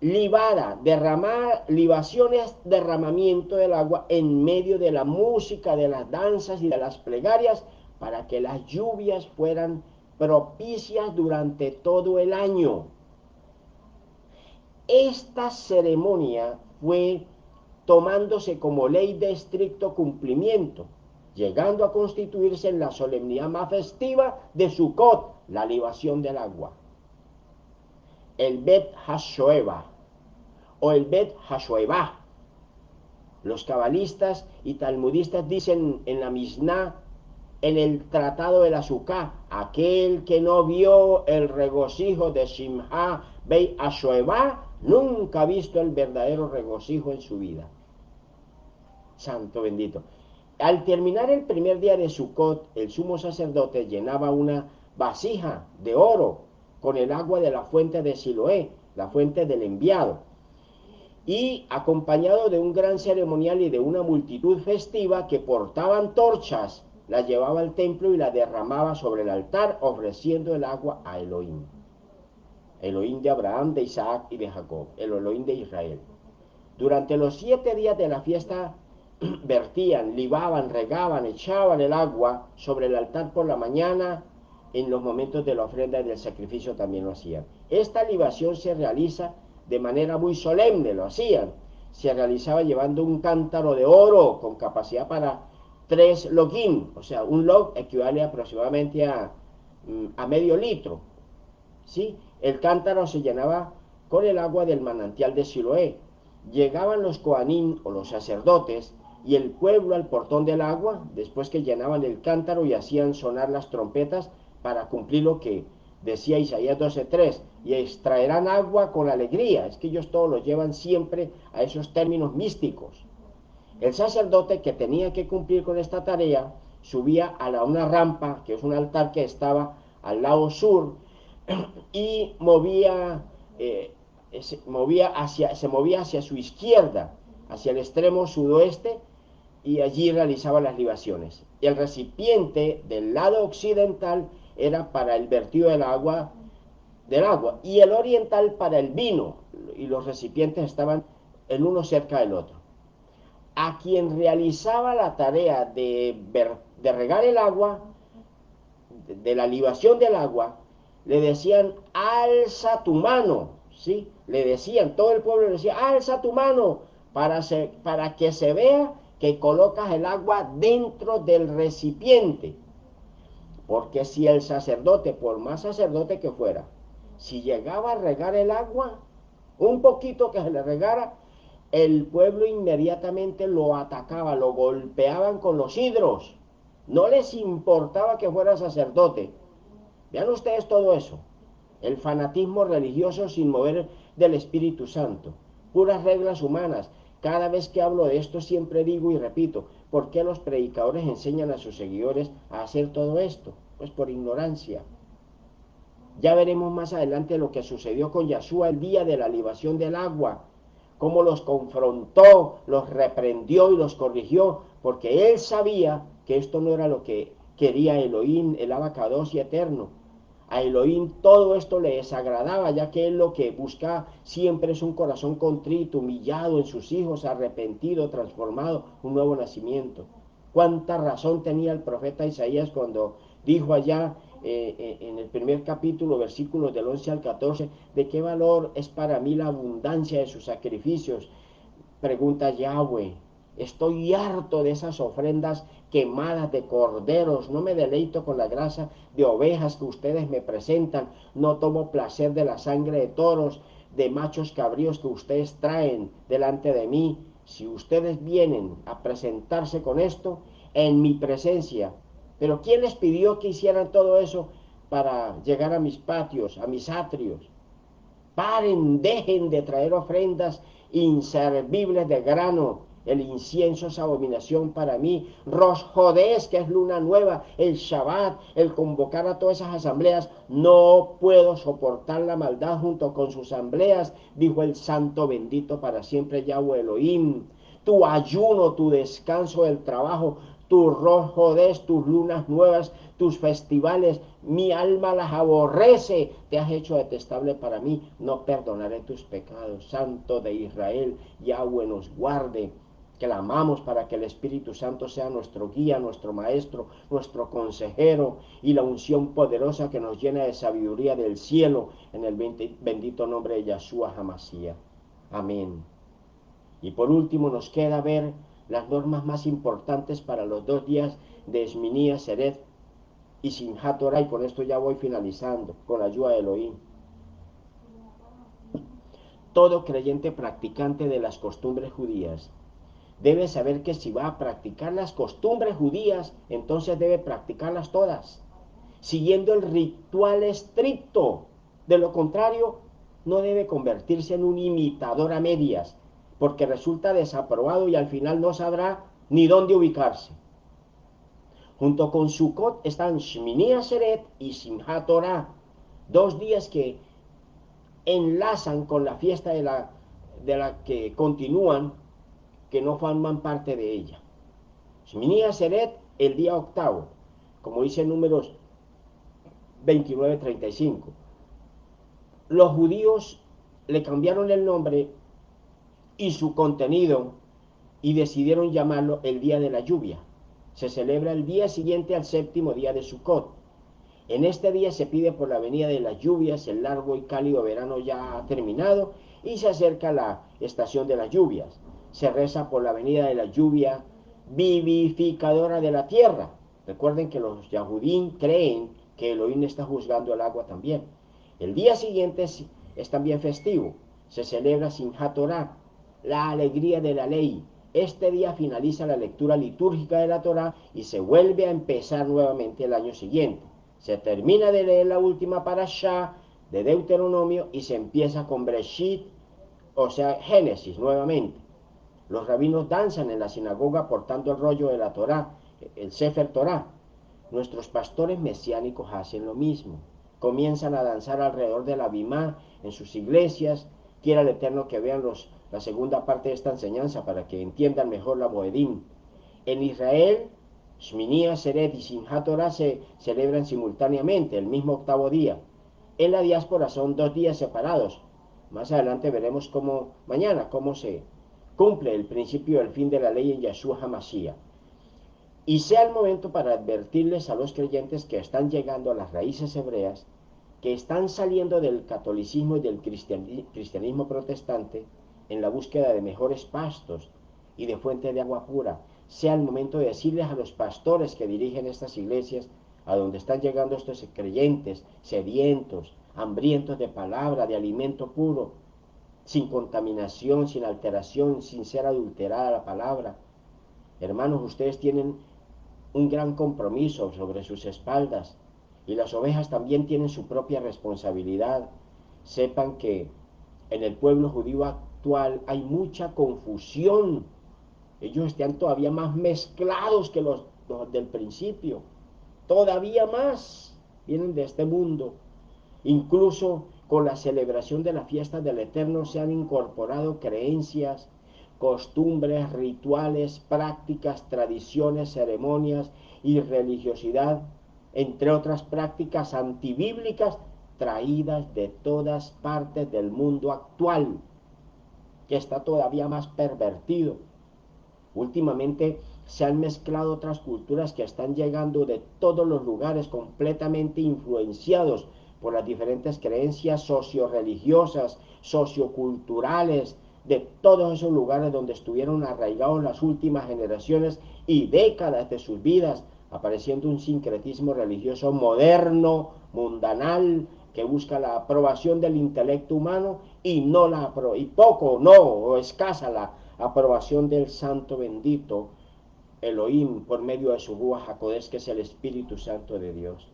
libada, derramada, libaciones, derramamiento del agua en medio de la música, de las danzas y de las plegarias, para que las lluvias fueran propicias durante todo el año. Esta ceremonia fue tomándose como ley de estricto cumplimiento, llegando a constituirse en la solemnidad más festiva de Sukkot, la libación del agua. El Bet Hashoeva o el Bet Hashoevah. Los cabalistas y talmudistas dicen en la Mishnah, en el tratado de la Sukkah, aquel que no vio el regocijo de Shimha Beit Hashoevah nunca ha visto el verdadero regocijo en su vida. Santo bendito. Al terminar el primer día de Sukkot, el sumo sacerdote llenaba una vasija de oro con el agua de la fuente de Siloé, la fuente del enviado, y acompañado de un gran ceremonial y de una multitud festiva que portaban torchas, la llevaba al templo y la derramaba sobre el altar, ofreciendo el agua a Elohim. Elohim de Abraham, de Isaac y de Jacob, el Elohim de Israel. Durante los 7 días de la fiesta vertían, libaban, regaban, echaban el agua sobre el altar por la mañana. En los momentos de la ofrenda y del sacrificio también lo hacían. Esta libación se realiza de manera muy solemne, lo hacían. Se realizaba llevando un cántaro de oro con capacidad para 3 logim, o sea, un log equivale aproximadamente a medio litro. ¿Sí? El cántaro se llenaba con el agua del manantial de Siloé. Llegaban los coanín o los sacerdotes y el pueblo al portón del agua, después que llenaban el cántaro y hacían sonar las trompetas para cumplir lo que decía Isaías 12:3, y extraerán agua con alegría. Es que ellos todos lo llevan siempre a esos términos místicos. El sacerdote que tenía que cumplir con esta tarea subía a una rampa, que es un altar que estaba al lado sur, y se movía hacia su izquierda, hacia el extremo sudoeste, y allí realizaba las libaciones. El recipiente del lado occidental era para el vertido del agua, y el oriental para el vino, y los recipientes estaban el uno cerca del otro. A quien realizaba la tarea de regar el agua, de la libación del agua, le decían, alza tu mano, ¿sí? Le decían, todo el pueblo le decía, alza tu mano, para que se vea que colocas el agua dentro del recipiente. Porque si el sacerdote, por más sacerdote que fuera, si llegaba a regar el agua, un poquito que se le regara, el pueblo inmediatamente lo atacaba, lo golpeaban con los hidros. No les importaba que fuera sacerdote. Vean ustedes todo eso. El fanatismo religioso sin mover del Espíritu Santo. Puras reglas humanas. Cada vez que hablo de esto siempre digo y repito, ¿por qué los predicadores enseñan a sus seguidores a hacer todo esto? Pues por ignorancia. Ya veremos más adelante lo que sucedió con Yeshua el día de la libación del agua, cómo los confrontó, los reprendió y los corrigió, porque él sabía que esto no era lo que quería Elohim, el abacados y eterno. A Elohim todo esto le desagradaba, ya que él lo que busca siempre es un corazón contrito, humillado en sus hijos, arrepentido, transformado, un nuevo nacimiento. Cuánta razón tenía el profeta Isaías cuando dijo allá en el primer capítulo, versículos del 11 al 14, de qué valor es para mí la abundancia de sus sacrificios. Pregunta Yahweh, estoy harto de esas ofrendas quemadas de corderos, no me deleito con la grasa de ovejas que ustedes me presentan, no tomo placer de la sangre de toros, de machos cabríos que ustedes traen delante de mí. Si ustedes vienen a presentarse con esto en mi presencia, pero ¿quién les pidió que hicieran todo eso para llegar a mis patios, a mis atrios? Paren, dejen de traer ofrendas inservibles de grano. El incienso es abominación para mí. Rosh Hodés, que es luna nueva, el Shabbat, el convocar a todas esas asambleas. No puedo soportar la maldad junto con sus asambleas, dijo el santo bendito para siempre Yahweh Elohim. Tu ayuno, tu descanso del trabajo, tu Rosh Hodés, tus lunas nuevas, tus festivales, mi alma las aborrece, te has hecho detestable para mí, no perdonaré tus pecados. Santo de Israel, Yahweh nos guarde. Clamamos para que el Espíritu Santo sea nuestro guía, nuestro maestro, nuestro consejero y la unción poderosa que nos llena de sabiduría del cielo en el bendito nombre de Yahshua Hamashiach. Amén. Y por último nos queda ver las normas más importantes para los 2 días de Shmini Atzeret y Simchat Torah, y con esto ya voy finalizando, con la ayuda de Elohim. Todo creyente practicante de las costumbres judías debe saber que si va a practicar las costumbres judías, entonces debe practicarlas todas, siguiendo el ritual estricto. De lo contrario, no debe convertirse en un imitador a medias, porque resulta desaprobado y al final no sabrá ni dónde ubicarse. Junto con Sukkot están Shmini Atzeret y Simchat Torah, 2 días que enlazan con la fiesta de la que continúan, que no forman parte de ella. Shmini Atzeret, el día octavo, como dice Números 29:35. Los judíos le cambiaron el nombre y su contenido y decidieron llamarlo el día de la lluvia. Se celebra el día siguiente al séptimo día de Sukkot. En este día se pide por la venida de las lluvias, el largo y cálido verano ya ha terminado y se acerca la estación de las lluvias. Se reza por la venida de la lluvia vivificadora de la tierra. Recuerden que los Yahudín creen que Elohim está juzgando el agua también. El día siguiente es también festivo. Se celebra Simchat Torah, la alegría de la ley. Este día finaliza la lectura litúrgica de la Torah y se vuelve a empezar nuevamente el año siguiente. Se termina de leer la última parashá de Deuteronomio y se empieza con Breshit, o sea, Génesis nuevamente. Los rabinos danzan en la sinagoga portando el rollo de la Torá, el Sefer Torá. Nuestros pastores mesiánicos hacen lo mismo. Comienzan a danzar alrededor de la Bimá en sus iglesias. Quiera el Eterno que vean la segunda parte de esta enseñanza para que entiendan mejor la Moedim. En Israel, Shmini Atzeret y Simchat Torah se celebran simultáneamente, el mismo octavo día. En la diáspora son 2 días separados. Más adelante veremos mañana cómo se cumple el principio del fin de la ley en Yahshua HaMashiach. Y sea el momento para advertirles a los creyentes que están llegando a las raíces hebreas, que están saliendo del catolicismo y del cristianismo protestante en la búsqueda de mejores pastos y de fuente de agua pura. Sea el momento de decirles a los pastores que dirigen estas iglesias, a donde están llegando estos creyentes sedientos, hambrientos de palabra, de alimento puro, sin contaminación, sin alteración, sin ser adulterada la palabra. Hermanos, ustedes tienen un gran compromiso sobre sus espaldas y las ovejas también tienen su propia responsabilidad. Sepan que en el pueblo judío actual hay mucha confusión. Ellos están todavía más mezclados que los del principio, todavía más vienen de este mundo. Incluso con la celebración de la fiesta del Eterno se han incorporado creencias, costumbres, rituales, prácticas, tradiciones, ceremonias y religiosidad, entre otras prácticas antibíblicas traídas de todas partes del mundo actual, que está todavía más pervertido. Últimamente se han mezclado otras culturas que están llegando de todos los lugares, completamente influenciados por las diferentes creencias socio-religiosas, socioculturales, de todos esos lugares donde estuvieron arraigados las últimas generaciones y décadas de sus vidas, apareciendo un sincretismo religioso moderno, mundanal, que busca la aprobación del intelecto humano y no la y poco, no, o escasa la aprobación del Santo bendito Elohim por medio de su Ruach HaKodesh, que es el Espíritu Santo de Dios.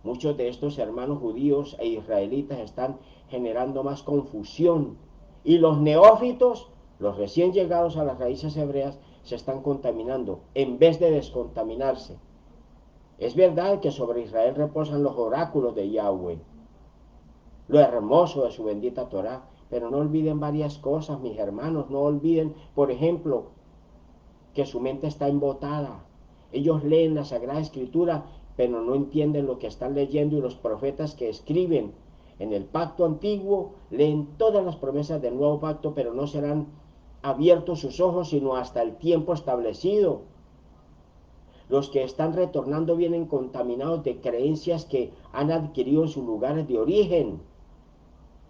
Muchos de estos hermanos judíos e israelitas están generando más confusión y los neófitos, los recién llegados a las raíces hebreas, se están contaminando en vez de descontaminarse. Es verdad que sobre Israel reposan los oráculos de Yahweh, lo hermoso de su bendita Torah, pero no olviden varias cosas, mis hermanos. No olviden, por ejemplo, que su mente está embotada. Ellos leen la Sagrada Escritura, pero no entienden lo que están leyendo, y los profetas que escriben en el pacto antiguo leen todas las promesas del nuevo pacto, pero no serán abiertos sus ojos sino hasta el tiempo establecido. Los que están retornando vienen contaminados de creencias que han adquirido en sus lugares de origen.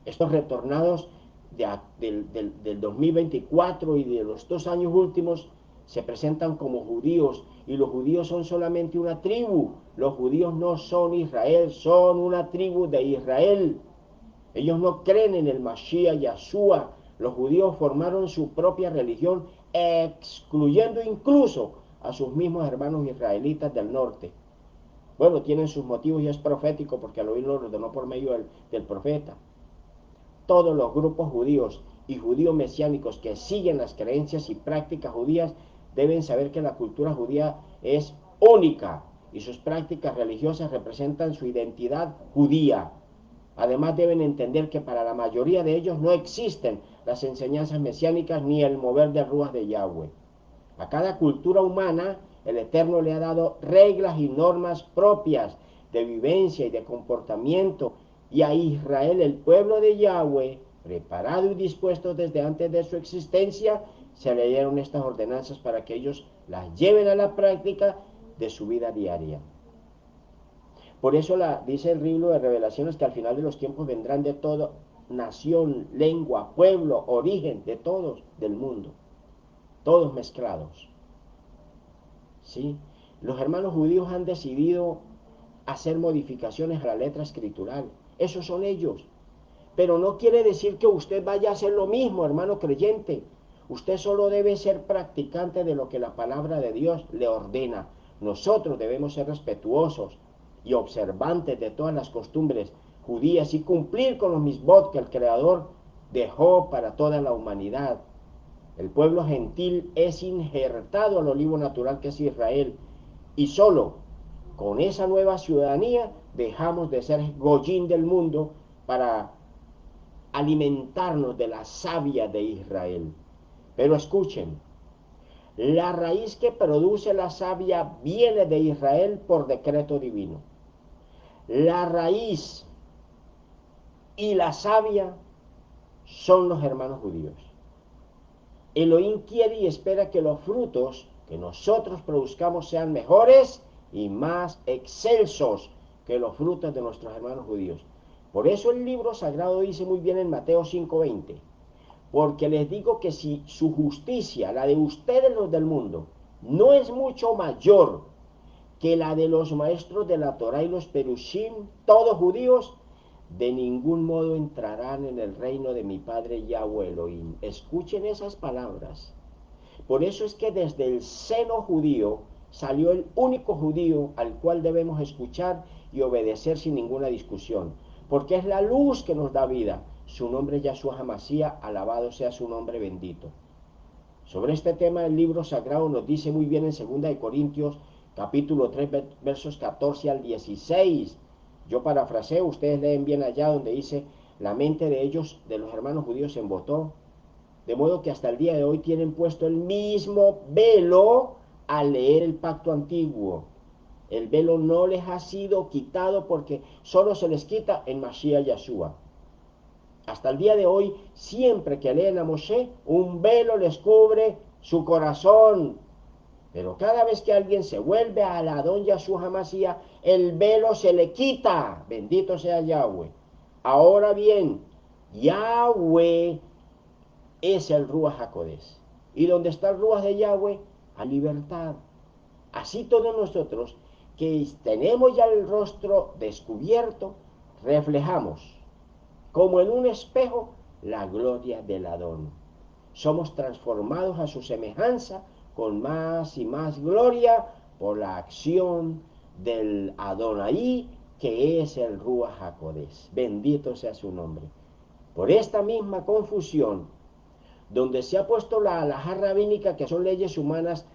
Estos retornados del 2024 y de los 2 años últimos se presentan como judíos, y los judíos son solamente una tribu. Los judíos no son Israel, son una tribu de Israel. Ellos no creen en el Mashiach Yahshua. Los judíos formaron su propia religión, excluyendo incluso a sus mismos hermanos israelitas del norte. Bueno, tienen sus motivos y es profético porque Elohim lo ordenó por medio del profeta. Todos los grupos judíos y judíos mesiánicos que siguen las creencias y prácticas judías deben saber que la cultura judía es única y sus prácticas religiosas representan su identidad judía. Además deben entender que para la mayoría de ellos no existen las enseñanzas mesiánicas ni el mover de ruas de Yahweh. A cada cultura humana el Eterno le ha dado reglas y normas propias de vivencia y de comportamiento, y a Israel, el pueblo de Yahweh, preparado y dispuesto desde antes de su existencia, se le dieron estas ordenanzas para que ellos las lleven a la práctica de su vida diaria. Por eso dice el libro de Revelaciones que al final de los tiempos vendrán de toda nación, lengua, pueblo, origen, de todos del mundo, todos mezclados. ¿Sí? Los hermanos judíos han decidido hacer modificaciones a la letra escritural. Esos son ellos. Pero no quiere decir que usted vaya a hacer lo mismo, hermano creyente. Usted solo debe ser practicante de lo que la palabra de Dios le ordena. Nosotros debemos ser respetuosos y observantes de todas las costumbres judías y cumplir con los misbot que el Creador dejó para toda la humanidad. El pueblo gentil es injertado al olivo natural que es Israel, y solo con esa nueva ciudadanía dejamos de ser goyín del mundo para alimentarnos de la savia de Israel. Pero escuchen, la raíz que produce la savia viene de Israel por decreto divino. La raíz y la savia son los hermanos judíos. Elohim quiere y espera que los frutos que nosotros produzcamos sean mejores y más excelsos que los frutos de nuestros hermanos judíos. Por eso el libro sagrado dice muy bien en Mateo 5:20, porque les digo que si su justicia, la de ustedes los del mundo, no es mucho mayor que la de los maestros de la Torah y los perushim, todos judíos, de ningún modo entrarán en el reino de mi Padre Yahweh Elohim. Escuchen esas palabras. Por eso es que desde el seno judío salió el único judío al cual debemos escuchar y obedecer sin ninguna discusión, porque es la luz que nos da vida. Su nombre es Yahshua HaMashiach, alabado sea su nombre bendito. Sobre este tema el libro sagrado nos dice muy bien en 2 Corintios capítulo 3 versos 14 al 16. Yo parafraseo, ustedes leen bien allá donde dice, la mente de ellos, de los hermanos judíos, se embotó, de modo que hasta el día de hoy tienen puesto el mismo velo al leer el pacto antiguo. El velo no les ha sido quitado porque solo se les quita en Mashiach Yahshua. Hasta el día de hoy, siempre que leen a Moshe, un velo les cubre su corazón. Pero cada vez que alguien se vuelve al Adón Yahshua HaMashiach, el velo se le quita. Bendito sea Yahweh. Ahora bien, Yahweh es el Ruach HaKodesh. Y donde está el Ruach de Yahweh, hay libertad. Así todos nosotros, que tenemos ya el rostro descubierto, reflejamos, como en un espejo, la gloria del Adón. Somos transformados a su semejanza con más y más gloria por la acción del Adonai, que es el Ruach HaKodesh. Bendito sea su nombre. Por esta misma confusión, donde se ha puesto la halajá rabínica, que son leyes humanas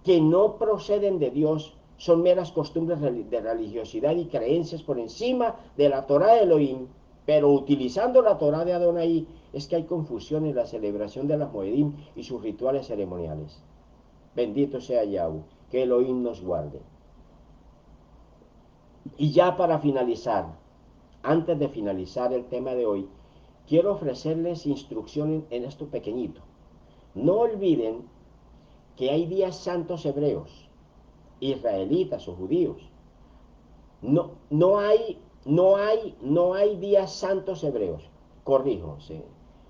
que no proceden de Dios, son meras costumbres de religiosidad y creencias por encima de la Torá de Elohim, pero utilizando la Torá de Adonai, es que hay confusión en la celebración de las Moedim y sus rituales ceremoniales. Bendito sea Yahweh, que Elohim nos guarde. Y ya para finalizar, antes de finalizar el tema de hoy, quiero ofrecerles instrucción en esto pequeñito. No olviden que hay días santos hebreos, israelitas o judíos. No hay días santos hebreos. Corrijo, ¿sí?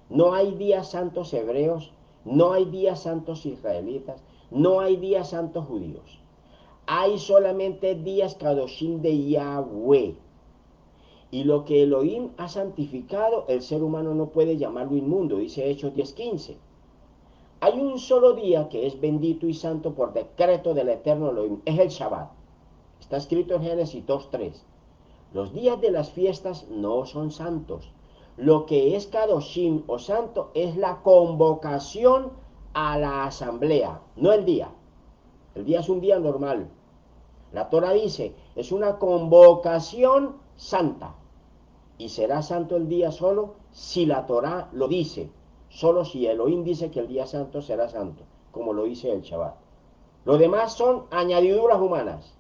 No hay días santos hebreos, no hay días santos israelitas, no hay días santos judíos. Hay solamente días kadoshim de Yahweh. Y lo que Elohim ha santificado, el ser humano no puede llamarlo inmundo, dice Hechos 10:15. Hay un solo día que es bendito y santo por decreto del eterno Elohim, es el Shabbat. Está escrito en Génesis 2:3. Los días de las fiestas no son santos. Lo que es Kadoshim o santo es la convocación a la asamblea, no el día. El día es un día normal. La Torah dice, es una convocación santa. Y será santo el día solo si la Torah lo dice. Solo si Elohim dice que el día santo será santo, como lo dice el Shabbat. Lo demás son añadiduras humanas.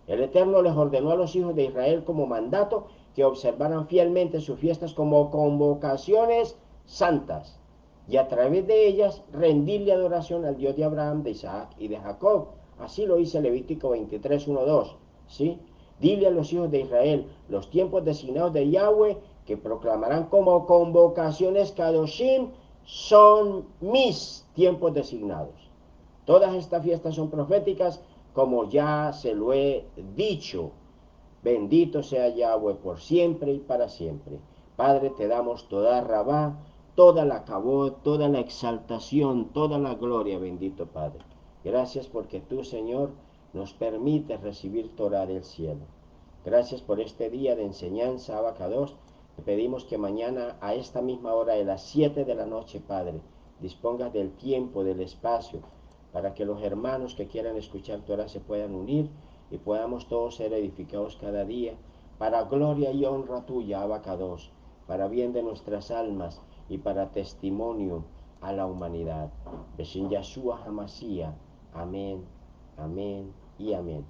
El Eterno les ordenó a los hijos de Israel como mandato que observaran fielmente sus fiestas como convocaciones santas y a través de ellas rendirle adoración al Dios de Abraham, de Isaac y de Jacob. Así lo dice Levítico 23:1-2. ¿Sí? Dile a los hijos de Israel los tiempos designados de Yahweh que proclamarán como convocaciones Kadoshim son mis tiempos designados. Todas estas fiestas son proféticas, como ya se lo he dicho. Bendito sea Yahweh por siempre y para siempre. Padre, te damos toda rabá, toda la cabot, toda la exaltación, toda la gloria, bendito Padre. Gracias porque tú, Señor, nos permites recibir Torah del cielo. Gracias por este día de enseñanza, Abacados. Te pedimos que mañana a esta misma hora de las 7 de la noche, Padre, dispongas del tiempo, del espacio, para que los hermanos que quieran escuchar Torah se puedan unir y podamos todos ser edificados cada día, para gloria y honra tuya, Abacados, para bien de nuestras almas y para testimonio a la humanidad. Beshin Yahshua Hamashiach. Amén, amén y amén.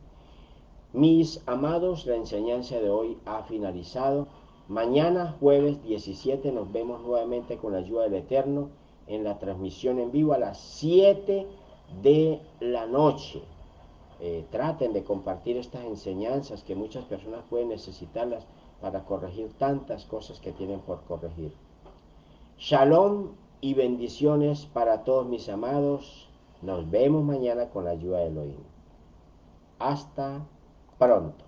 Mis amados, la enseñanza de hoy ha finalizado. Mañana, jueves 17, nos vemos nuevamente con la ayuda del Eterno en la transmisión en vivo a las 7 de la noche. Traten de compartir estas enseñanzas que muchas personas pueden necesitarlas para corregir tantas cosas que tienen por corregir. Shalom y bendiciones para todos mis amados. Nos vemos mañana con la ayuda de Elohim. Hasta pronto.